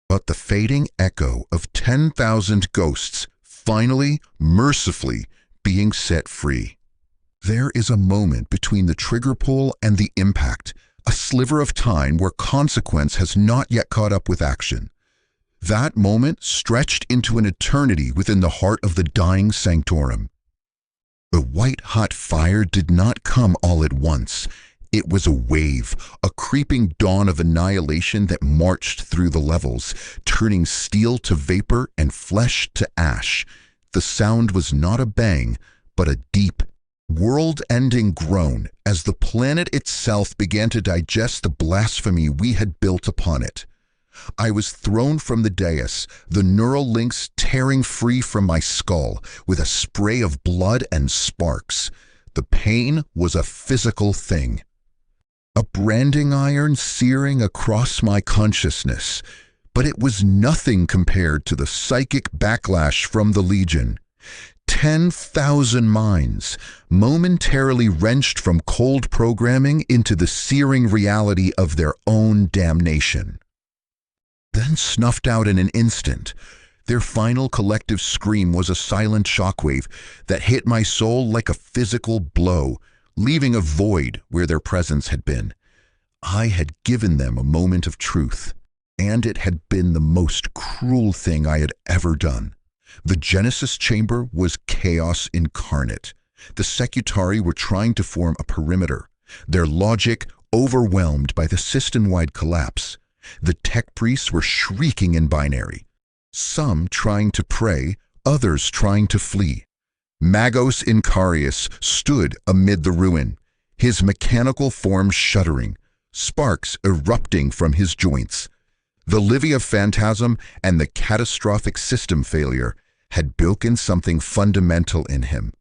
but the fading echo of 10,000 ghosts finally, mercifully, being set free. There is a moment between the trigger pull and the impact, a sliver of time where consequence has not yet caught up with action. That moment stretched into an eternity within the heart of the dying sanctorum. The white-hot fire did not come all at once. It was a wave, a creeping dawn of annihilation that marched through the levels, turning steel to vapor and flesh to ash. The sound was not a bang, but a deep, world-ending groan as the planet itself began to digest the blasphemy we had built upon it. I was thrown from the dais, the neural links tearing free from my skull with a spray of blood and sparks. The pain was a physical thing. A branding iron searing across my consciousness, but it was nothing compared to the psychic backlash from the Legion. 10,000 minds, momentarily wrenched from cold programming into the searing reality of their own damnation. Then snuffed out in an instant. Their final collective scream was a silent shockwave that hit my soul like a physical blow, leaving a void where their presence had been. I had given them a moment of truth, and it had been the most cruel thing I had ever done. The Genesis chamber was chaos incarnate. The Secutari were trying to form a perimeter, their logic overwhelmed by the system-wide collapse. The tech priests were shrieking in binary, some trying to pray, others trying to flee. Magos Incarius stood amid the ruin, his mechanical form shuddering, sparks erupting from his joints. The Livia phantasm and the catastrophic system failure had broken something fundamental in him.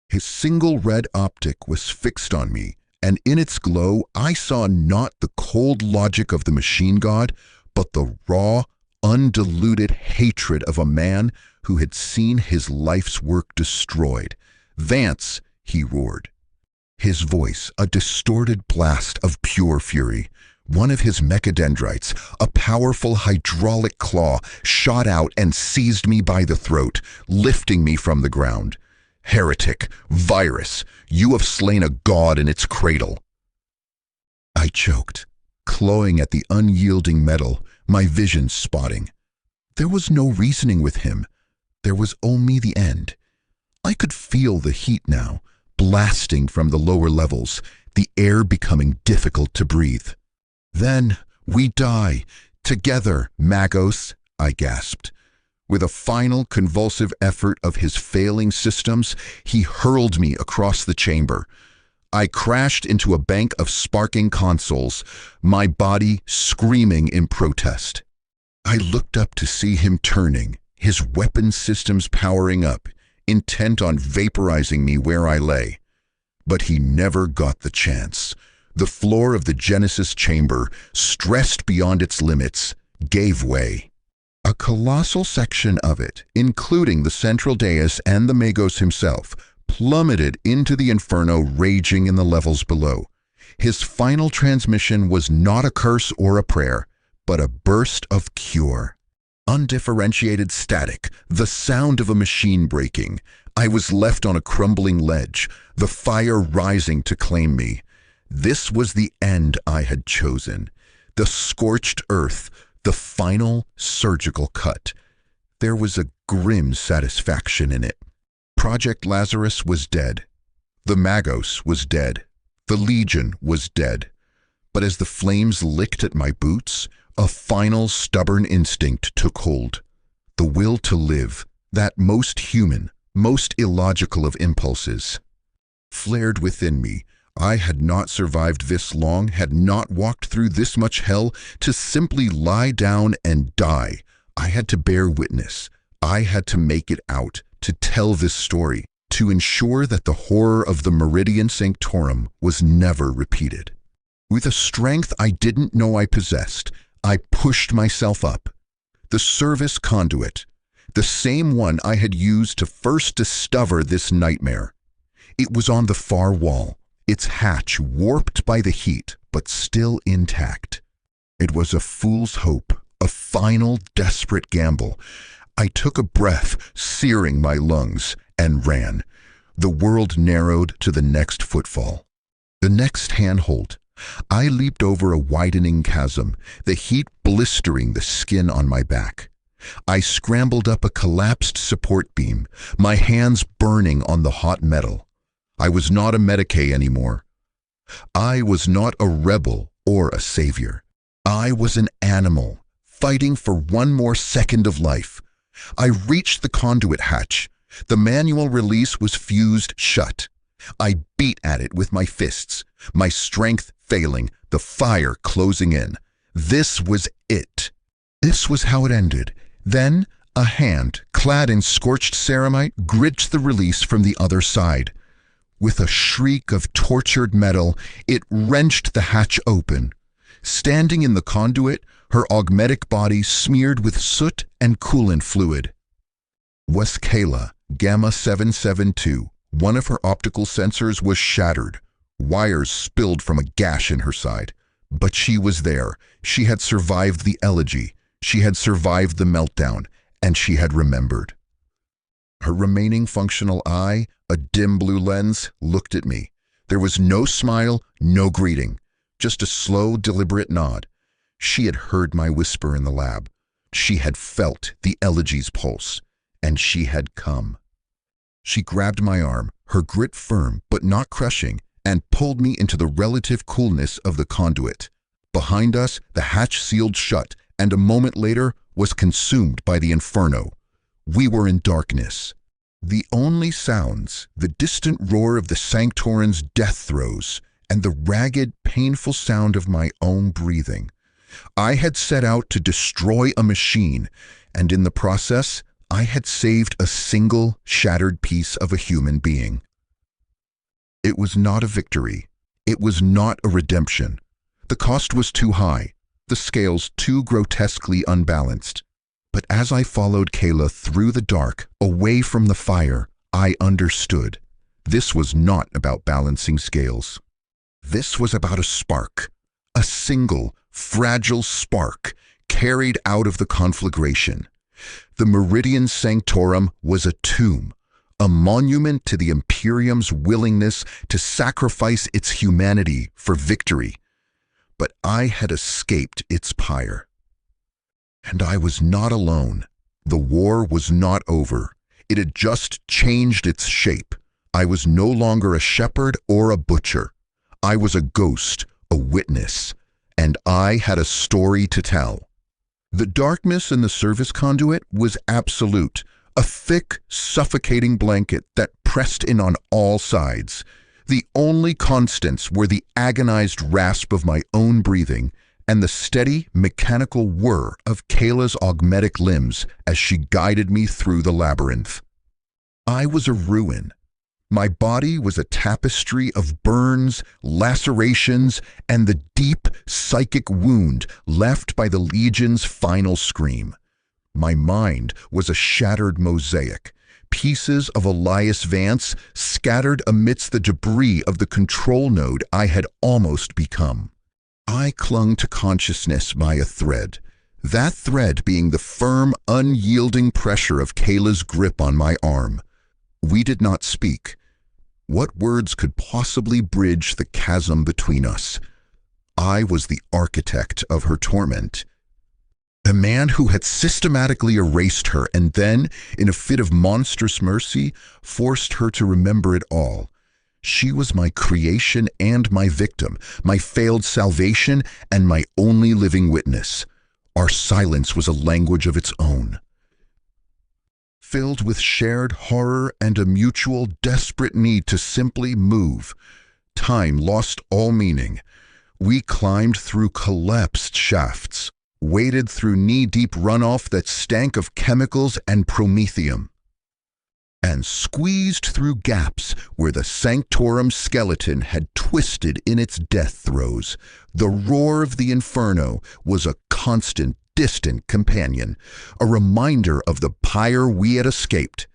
His single red optic was fixed on me, and in its glow I saw not the cold logic of the machine god, but the raw, undiluted hatred of a man who had seen his life's work destroyed. "Vance!" he roared. His voice, a distorted blast of pure fury. One of his mechadendrites, a powerful hydraulic claw, shot out and seized me by the throat, lifting me from the ground. "Heretic, virus, you have slain a god in its cradle." I choked, clawing at the unyielding metal, my vision spotting. There was no reasoning with him. There was only the end. I could feel the heat now, blasting from the lower levels, the air becoming difficult to breathe. "Then we die, together, Magos," I gasped. With a final convulsive effort of his failing systems, he hurled me across the chamber. I crashed into a bank of sparking consoles, my body screaming in protest. I looked up to see him turning, his weapon systems powering up, intent on vaporizing me where I lay. But he never got the chance. The floor of the Genesis chamber, stressed beyond its limits, gave way. A colossal section of it, including the central dais and the Magos himself, plummeted into the inferno raging in the levels below. His final transmission was not a curse or a prayer, but a burst of cure. Undifferentiated static, the sound of a machine breaking. I was left on a crumbling ledge, the fire rising to claim me. This was the end I had chosen. The scorched earth, the final surgical cut. There was a grim satisfaction in it. Project Lazarus was dead. The Magos was dead. The Legion was dead. But as the flames licked at my boots, a final stubborn instinct took hold. The will to live, that most human, most illogical of impulses, flared within me. I had not survived this long, had not walked through this much hell to simply lie down and die. I had to bear witness. I had to make it out, to tell this story, to ensure that the horror of the Meridian Sanctorum was never repeated. With a strength I didn't know I possessed, I pushed myself up. The service conduit, the same one I had used to first discover this nightmare. It was on the far wall, its hatch warped by the heat, but still intact. It was a fool's hope, a final desperate gamble. I took a breath, searing my lungs, and ran. The world narrowed to the next footfall. The next handhold. I leaped over a widening chasm, the heat blistering the skin on my back. I scrambled up a collapsed support beam, my hands burning on the hot metal. I was not a Medicae anymore. I was not a rebel or a savior. I was an animal, fighting for one more second of life. I reached the conduit hatch. The manual release was fused shut. I beat at it with my fists, my strength failing, the fire closing in. This was it. This was how it ended. Then, a hand, clad in scorched ceramite, gripped the release from the other side. With a shriek of tortured metal, it wrenched the hatch open. Standing in the conduit, her augmetic body smeared with soot and coolant fluid, was Kayla, Gamma 772. One of her optical sensors was shattered. Wires spilled from a gash in her side. But she was there. She had survived the elegy. She had survived the meltdown. And she had remembered. Her remaining functional eye, a dim blue lens, looked at me. There was no smile, no greeting. Just a slow, deliberate nod. She had heard my whisper in the lab. She had felt the elegy's pulse. And she had come. She grabbed my arm, her grit firm but not crushing, and pulled me into the relative coolness of the conduit. Behind us, the hatch sealed shut, and a moment later was consumed by the inferno. We were in darkness. The only sounds, the distant roar of the Sanctoran's death throes, and the ragged, painful sound of my own breathing. I had set out to destroy a machine, and in the process, I had saved a single, shattered piece of a human being. It was not a victory. It was not a redemption. The cost was too high, the scales too grotesquely unbalanced. But as I followed Kayla through the dark, away from the fire, I understood. This was not about balancing scales. This was about a spark, a single, fragile spark carried out of the conflagration. The Meridian Sanctorum was a tomb, a monument to the Imperium's willingness to sacrifice its humanity for victory. But I had escaped its pyre. And I was not alone. The war was not over. It had just changed its shape. I was no longer a shepherd or a butcher. I was a ghost, a witness, and I had a story to tell. The darkness in the service conduit was absolute, a thick, suffocating blanket that pressed in on all sides. The only constants were the agonized rasp of my own breathing and the steady, mechanical whir of Kayla's augmetic limbs as she guided me through the labyrinth. I was a ruin. My body was a tapestry of burns, lacerations, and the deep psychic wound left by the Legion's final scream. My mind was a shattered mosaic, pieces of Elias Vance scattered amidst the debris of the control node I had almost become. I clung to consciousness by a thread, that thread being the firm, unyielding pressure of Kayla's grip on my arm. We did not speak. What words could possibly bridge the chasm between us? I was the architect of her torment. The man who had systematically erased her and then, in a fit of monstrous mercy, forced her to remember it all. She was my creation and my victim, my failed salvation and my only living witness. Our silence was a language of its own. Filled with shared horror and a mutual desperate need to simply move, time lost all meaning. We climbed through collapsed shafts, waded through knee-deep runoff that stank of chemicals and promethium, and squeezed through gaps where the Sanctorum skeleton had twisted in its death throes. The roar of the inferno was a constant, distant companion, a reminder of the pyre we had escaped.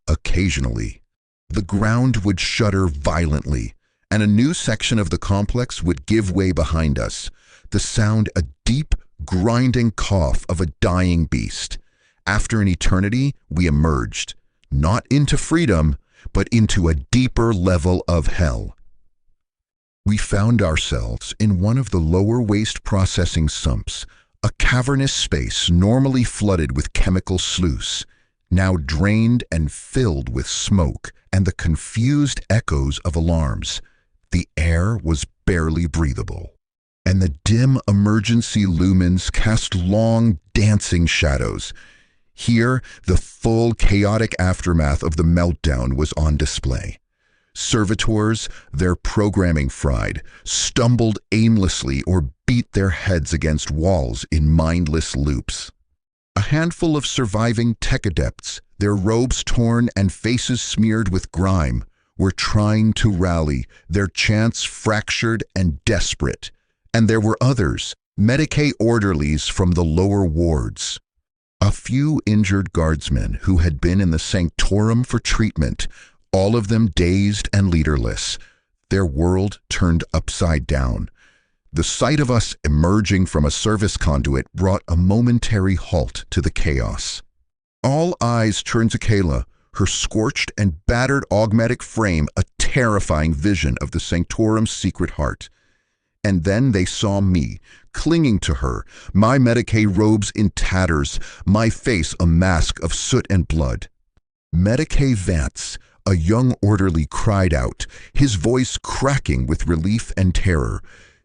Occasionally, the ground would shudder violently, and a new section of the complex would give way behind us, the sound a deep, grinding cough of a dying beast. After an eternity, we emerged, not into freedom, but into a deeper level of hell. We found ourselves in one of the lower waste processing sumps, a cavernous space normally flooded with chemical sluice, now drained and filled with smoke and the confused echoes of alarms. The air was barely breathable. And the dim emergency lumens cast long, dancing shadows. Here, the full chaotic aftermath of the meltdown was on display. Servitors, their programming fried, stumbled aimlessly or beat their heads against walls in mindless loops. A handful of surviving tech adepts, their robes torn and faces smeared with grime, were trying to rally, their chants fractured and desperate. And there were others, Medicae orderlies from the lower wards. A few injured guardsmen who had been in the sanctorum for treatment, all of them dazed and leaderless, their world turned upside down. The sight of us emerging from a service conduit brought a momentary halt to the chaos. All eyes turned to Kayla, her scorched and battered augmetic frame a terrifying vision of the sanctorum's secret heart. And then they saw me, clinging to her, my Medicae robes in tatters, my face a mask of soot and blood. Medicae Vance, a young orderly, cried out, his voice cracking with relief and terror.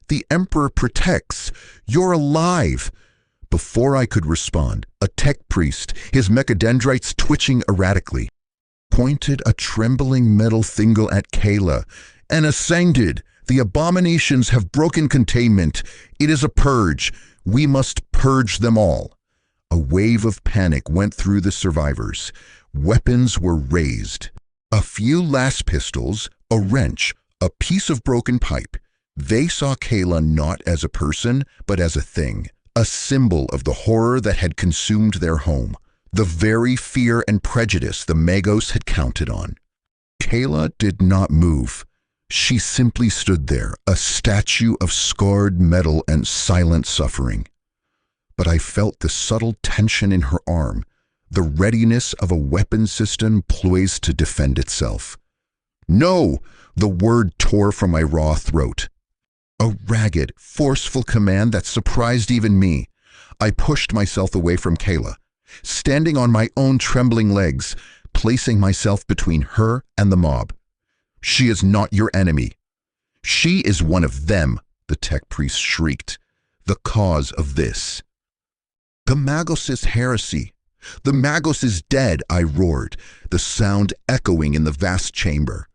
"The Emperor protects! You're alive!" Before I could respond, a tech priest, his mechadendrites twitching erratically, pointed a trembling metal thingle at Kayla and ascended. "The abominations have broken containment. It is a purge. We must purge them all." A wave of panic went through the survivors. Weapons were raised. A few las pistols, a wrench, a piece of broken pipe. They saw Kayla not as a person, but as a thing, a symbol of the horror that had consumed their home, the very fear and prejudice the Magos had counted on. Kayla did not move. She simply stood there, a statue of scarred metal and silent suffering. But I felt the subtle tension in her arm, the readiness of a weapon system poised to defend itself. "No!" The word tore from my raw throat. A ragged, forceful command that surprised even me. I pushed myself away from Kayla, standing on my own trembling legs, placing myself between her and the mob. "She is not your enemy. She is one of them," the tech priest shrieked. "The cause of this." "The Magos' heresy. The Magos is dead," I roared, the sound echoing in the vast chamber.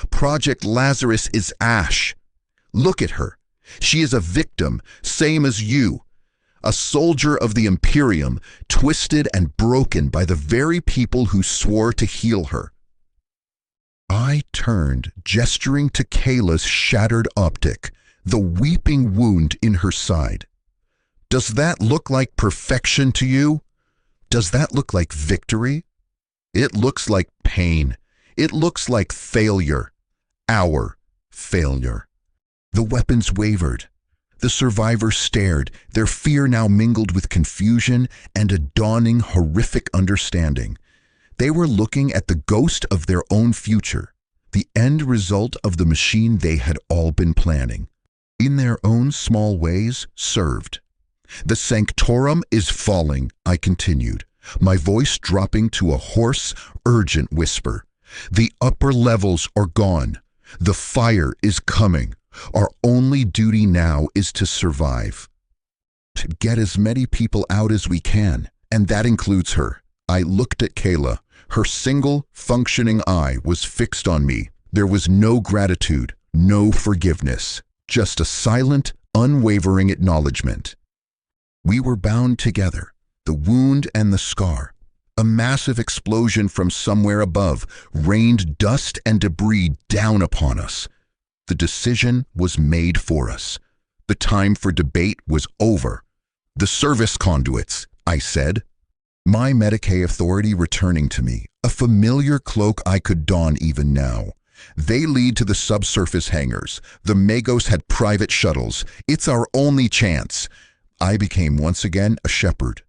"Project Lazarus is ash. Look at her. She is a victim, same as you. A soldier of the Imperium, twisted and broken by the very people who swore to heal her." I turned, gesturing to Kayla's shattered optic, the weeping wound in her side. "Does that look like perfection to you? Does that look like victory? It looks like pain. It looks like failure. Our failure." The weapons wavered. The survivors stared, their fear now mingled with confusion and a dawning horrific understanding. They were looking at the ghost of their own future, the end result of the machine they had all been planning. In their own small ways, served. "The sanctorum is falling," I continued, my voice dropping to a hoarse, urgent whisper. "The upper levels are gone. The fire is coming. Our only duty now is to survive. To get as many people out as we can, and that includes her." I looked at Kayla. Her single, functioning eye was fixed on me. There was no gratitude, no forgiveness, just a silent, unwavering acknowledgement. We were bound together, the wound and the scar. A massive explosion from somewhere above rained dust and debris down upon us. The decision was made for us. The time for debate was over. "The service conduits," I said. My Medicae authority returning to me, a familiar cloak I could don even now. "They lead to the subsurface hangars. The Magos had private shuttles. It's our only chance." I became once again a shepherd.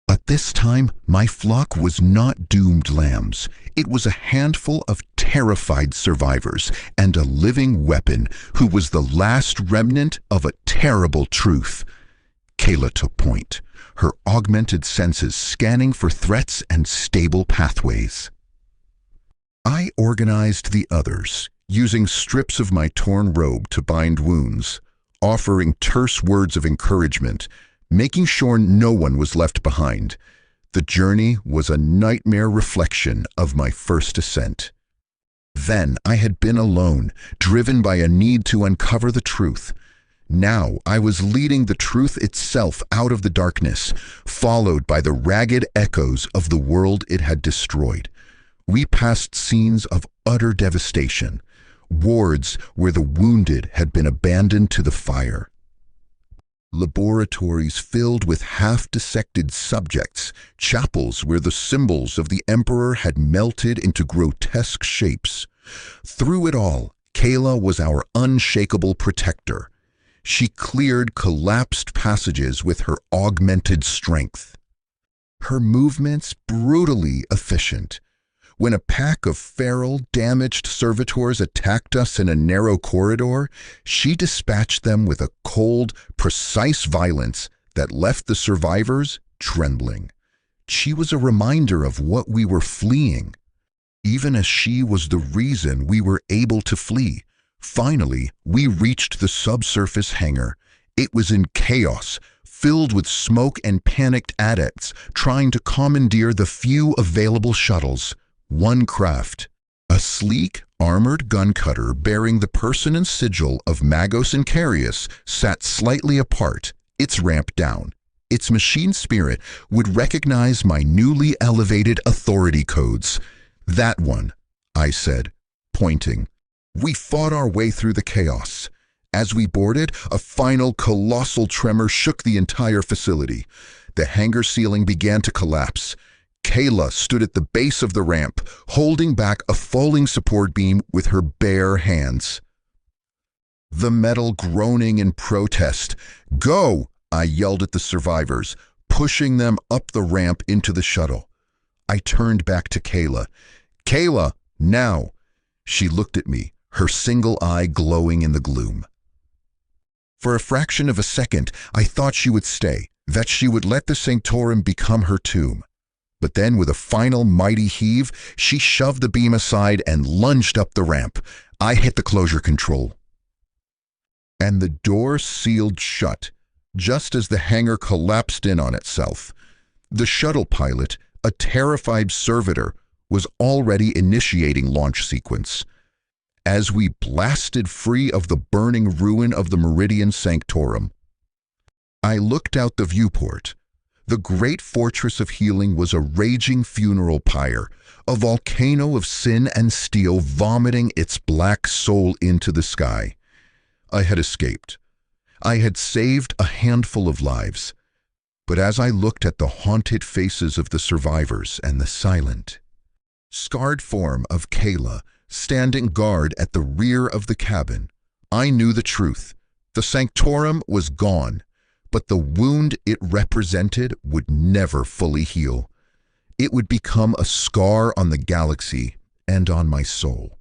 But this time, my flock was not doomed lambs. It was a handful of terrified survivors and a living weapon who was the last remnant of a terrible truth. Kayla took point, her augmented senses scanning for threats and stable pathways. I organized the others, using strips of my torn robe to bind wounds, offering terse words of encouragement, making sure no one was left behind. The journey was a nightmare reflection of my first ascent. Then I had been alone, driven by a need to uncover the truth. Now I was leading the truth itself out of the darkness, followed by the ragged echoes of the world it had destroyed. We passed scenes of utter devastation, wards where the wounded had been abandoned to the fire. Laboratories filled with half-dissected subjects, chapels where the symbols of the Emperor had melted into grotesque shapes. Through it all, Kayla was our unshakable protector. She cleared collapsed passages with her augmented strength. Her movements brutally efficient. When a pack of feral, damaged servitors attacked us in a narrow corridor, she dispatched them with a cold, precise violence that left the survivors trembling. She was a reminder of what we were fleeing, even as she was the reason we were able to flee. Finally, we reached the subsurface hangar. It was in chaos, filled with smoke and panicked adepts trying to commandeer the few available shuttles. One craft, a sleek, armored gun cutter bearing the person and sigil of Magos and Carius, sat slightly apart, its ramp down. Its machine spirit would recognize my newly elevated authority codes. That one, I said, pointing. We fought our way through the chaos. As we boarded, a final colossal tremor shook the entire facility. The hangar ceiling began to collapse. Kayla stood at the base of the ramp, holding back a falling support beam with her bare hands. The metal groaning in protest. "Go!" I yelled at the survivors, pushing them up the ramp into the shuttle. I turned back to Kayla. "Kayla, now!" She looked at me, her single eye glowing in the gloom. For a fraction of a second, I thought she would stay, that she would let the sanctorum become her tomb. But then, with a final mighty heave, she shoved the beam aside and lunged up the ramp. I hit the closure control. And the door sealed shut, just as the hangar collapsed in on itself. The shuttle pilot, a terrified servitor, was already initiating launch sequence. As we blasted free of the burning ruin of the Meridian Sanctorum, I looked out the viewport. The great fortress of healing was a raging funeral pyre, a volcano of sin and steel vomiting its black soul into the sky. I had escaped. I had saved a handful of lives. But as I looked at the haunted faces of the survivors and the silent, scarred form of Kayla standing guard at the rear of the cabin, I knew the truth. The sanctorum was gone. But the wound it represented would never fully heal. It would become a scar on the galaxy and on my soul.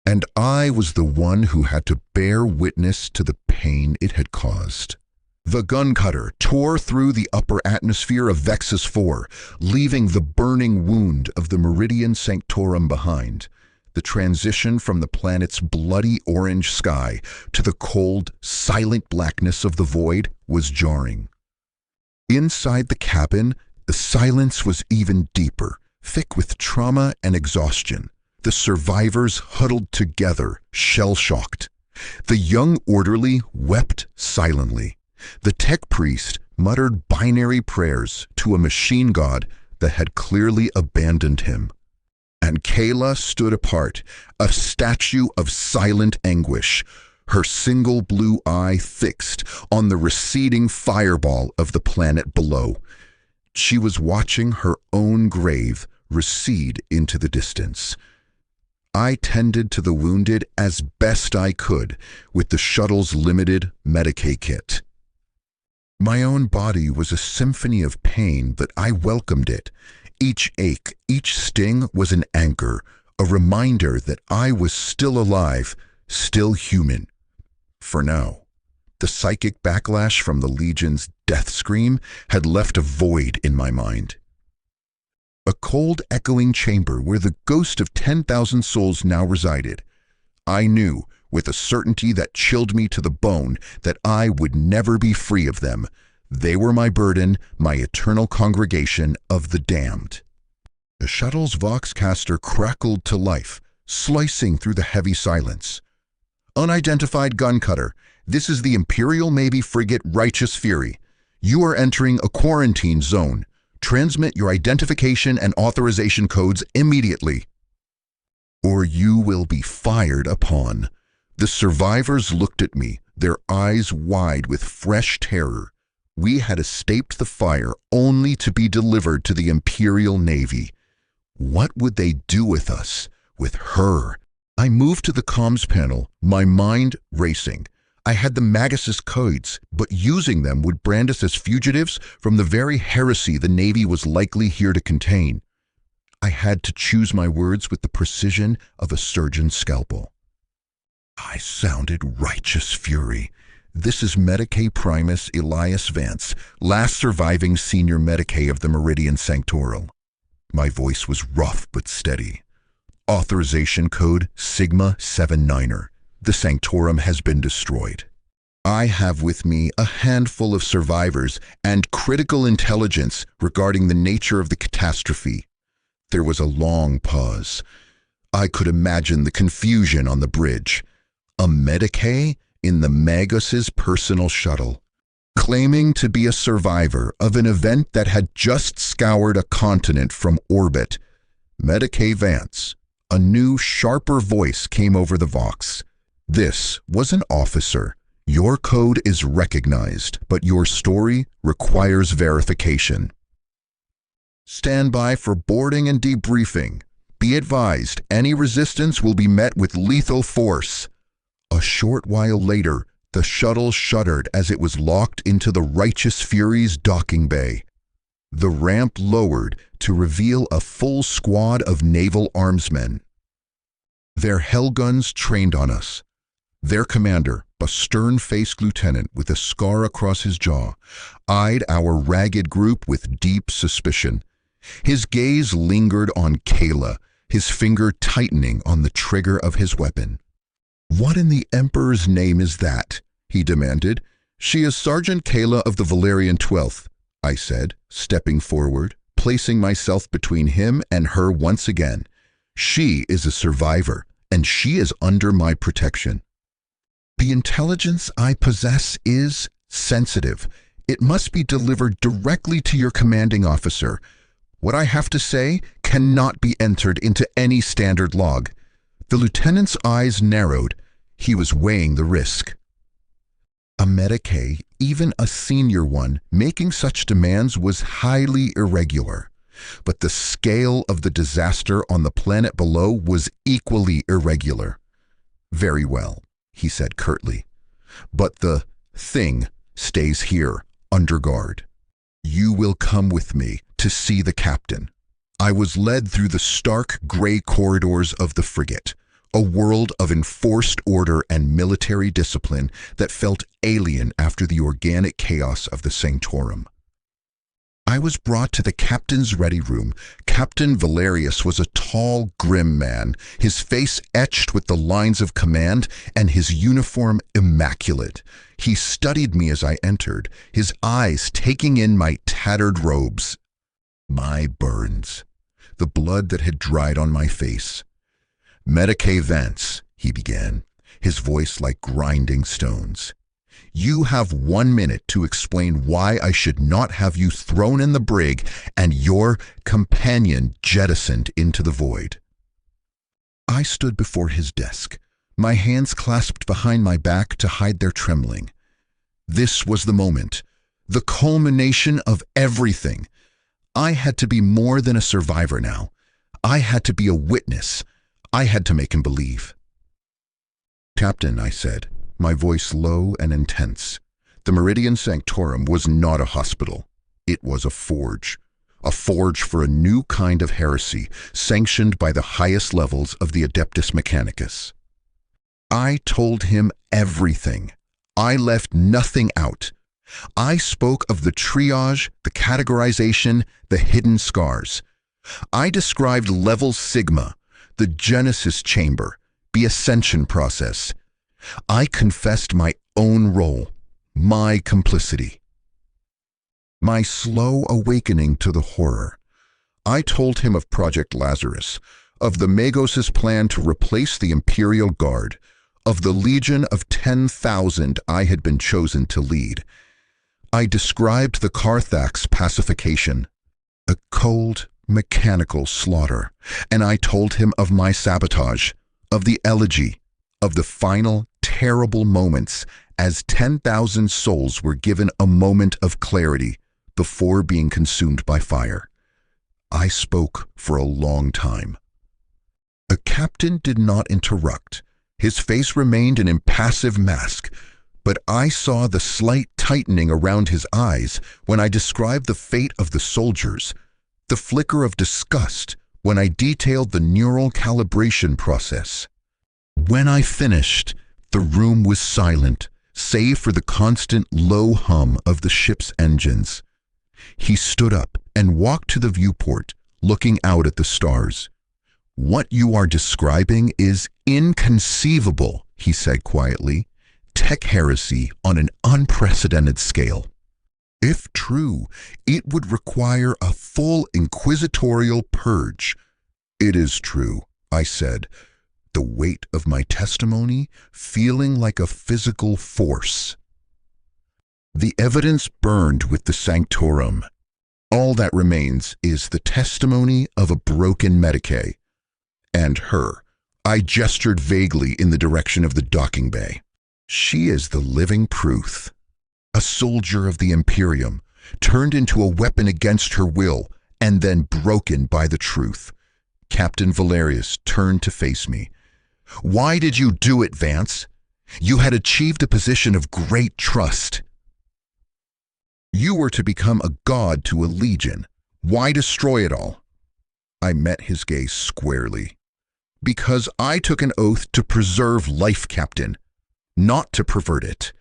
And I was the one who had to bear witness to the pain it had caused. The gun cutter tore through the upper atmosphere of Vexus 4, leaving the burning wound of the Meridian Sanctorum behind. The transition from the planet's bloody orange sky to the cold, silent blackness of the void was jarring. Inside the cabin, the silence was even deeper, thick with trauma and exhaustion. The survivors huddled together, shell-shocked. The young orderly wept silently. The tech priest muttered binary prayers to a machine god that had clearly abandoned him. And Kayla stood apart, a statue of silent anguish, her single blue eye fixed on the receding fireball of the planet below. She was watching her own grave recede into the distance. I tended to the wounded as best I could with the shuttle's limited Medicae kit. My own body was a symphony of pain, but I welcomed it. Each ache, each sting was an anchor, a reminder that I was still alive, still human. For now, the psychic backlash from the Legion's death scream had left a void in my mind. A cold, echoing chamber where the ghost of 10,000 souls now resided. I knew, with a certainty that chilled me to the bone, that I would never be free of them. They were my burden, my eternal congregation of the damned. The shuttle's voxcaster crackled to life, slicing through the heavy silence. Unidentified gun cutter, this is the Imperial Navy frigate Righteous Fury. You are entering a quarantine zone. Transmit your identification and authorization codes immediately, or you will be fired upon. The survivors looked at me, their eyes wide with fresh terror. We had escaped the fire only to be delivered to the Imperial Navy. What would they do with us, with her? I moved to the comms panel, my mind racing. I had the Magus' codes, but using them would brand us as fugitives from the very heresy the Navy was likely here to contain. I had to choose my words with the precision of a surgeon's scalpel. I sounded Righteous Fury. This is Medicae Primus Elias Vance, last surviving senior Medicae of the Meridian Sanctoral. My voice was rough but steady. Authorization code Sigma 79er. The Sanctorum has been destroyed. I have with me a handful of survivors and critical intelligence regarding the nature of the catastrophe. There was a long pause. I could imagine the confusion on the bridge. A Medicae in the Magus' personal shuttle, claiming to be a survivor of an event that had just scoured a continent from orbit. Medicae Vance. A new, sharper voice came over the vox. This was an officer. Your code is recognized, but your story requires verification. Stand by for boarding and debriefing. Be advised, any resistance will be met with lethal force. A short while later, the shuttle shuddered as it was locked into the Righteous Fury's docking bay. The ramp lowered to reveal a full squad of naval armsmen. Their hellguns trained on us. Their commander, a stern-faced lieutenant with a scar across his jaw, eyed our ragged group with deep suspicion. His gaze lingered on Kayla, his finger tightening on the trigger of his weapon. "What in the Emperor's name is that?" he demanded. "She is Sergeant Kayla of the Valerian 12th, I said, stepping forward, placing myself between him and her once again. She is a survivor, and she is under my protection. The intelligence I possess is sensitive. It must be delivered directly to your commanding officer. What I have to say cannot be entered into any standard log." The lieutenant's eyes narrowed. He was weighing the risk. A Medicae, even a senior one, making such demands was highly irregular. But the scale of the disaster on the planet below was equally irregular. "Very well," he said curtly. "But the thing stays here, under guard. You will come with me to see the captain." I was led through the stark gray corridors of the frigate, a world of enforced order and military discipline that felt alien after the organic chaos of the Sanctorum. I was brought to the captain's ready room. Captain Valerius was a tall, grim man, his face etched with the lines of command and his uniform immaculate. He studied me as I entered, his eyes taking in my tattered robes. My burns, the blood that had dried on my face. "Medicae Vance," he began, his voice like grinding stones. "You have 1 minute to explain why I should not have you thrown in the brig and your companion jettisoned into the void." I stood before his desk, my hands clasped behind my back to hide their trembling. This was the moment, the culmination of everything. I had to be more than a survivor now. I had to be a witness. I had to make him believe. "Captain," I said, my voice low and intense. The Meridian Sanctorum was not a hospital. It was a forge for a new kind of heresy, sanctioned by the highest levels of the Adeptus Mechanicus. I told him everything. I left nothing out. I spoke of the triage, the categorization, the hidden scars. I described level Sigma, the Genesis chamber, the ascension process. I confessed my own role, my complicity. My slow awakening to the horror. I told him of Project Lazarus, of the Magos' plan to replace the Imperial Guard, of the Legion of 10,000 I had been chosen to lead. I described the Carthax pacification, a cold, mechanical slaughter, and I told him of my sabotage, of the elegy, of the final, terrible moments as 10,000 souls were given a moment of clarity before being consumed by fire. I spoke for a long time. A captain did not interrupt. His face remained an impassive mask, but I saw the slight tightening around his eyes when I described the fate of the soldiers, the flicker of disgust when I detailed the neural calibration process. When I finished, the room was silent, save for the constant low hum of the ship's engines. He stood up and walked to the viewport, looking out at the stars. "What you are describing is inconceivable," he said quietly. "Tech heresy on an unprecedented scale. If true, it would require a full inquisitorial purge." "It is true," I said, the weight of my testimony feeling like a physical force. The evidence burned with the Sanctorum. All that remains is the testimony of a broken Medicae. And her. I gestured vaguely in the direction of the docking bay. She is the living proof. A soldier of the Imperium, turned into a weapon against her will, and then broken by the truth. Captain Valerius turned to face me. "Why did you do it, Vance? You had achieved a position of great trust. You were to become a god to a legion. Why destroy it all?" I met his gaze squarely. "Because I took an oath to preserve life, Captain, not to pervert it.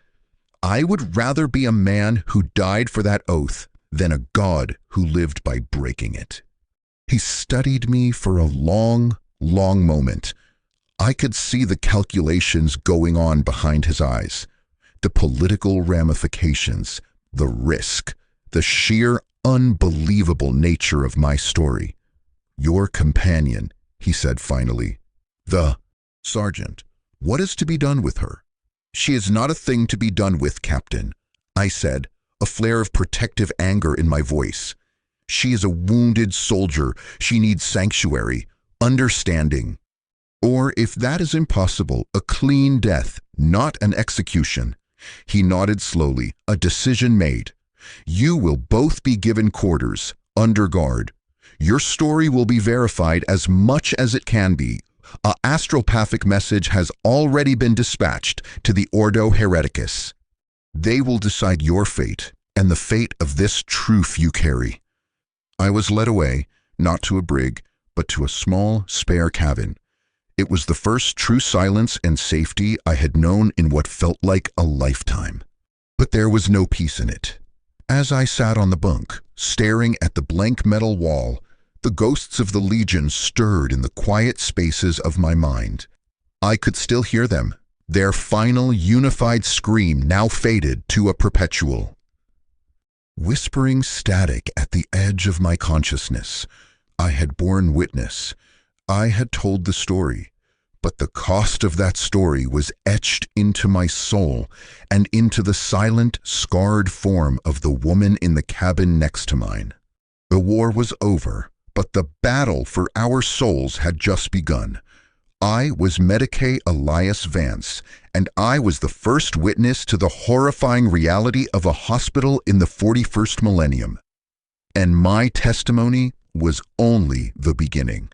I would rather be a man who died for that oath than a god who lived by breaking it." He studied me for a long, long moment. I could see the calculations going on behind his eyes, the political ramifications, the risk, the sheer unbelievable nature of my story. "Your companion," he said finally. "Sergeant, what is to be done with her?" "She is not a thing to be done with, Captain," I said, a flare of protective anger in my voice. "She is a wounded soldier. She needs sanctuary, understanding. Or, if that is impossible, a clean death, not an execution." He nodded slowly, a decision made. "You will both be given quarters, under guard. Your story will be verified as much as it can be. A astropathic message has already been dispatched to the Ordo Hereticus. They will decide your fate and the fate of this truth you carry." I was led away, not to a brig, but to a small, spare cabin. It was the first true silence and safety I had known in what felt like a lifetime. But there was no peace in it. As I sat on the bunk, staring at the blank metal wall, the ghosts of the Legion stirred in the quiet spaces of my mind. I could still hear them, their final unified scream now faded to a perpetual. Whispering static at the edge of my consciousness, I had borne witness. I had told the story, but the cost of that story was etched into my soul and into the silent, scarred form of the woman in the cabin next to mine. The war was over, but the battle for our souls had just begun. I was Medicae Elias Vance, and I was the first witness to the horrifying reality of a hospital in the 41st millennium. And my testimony was only the beginning.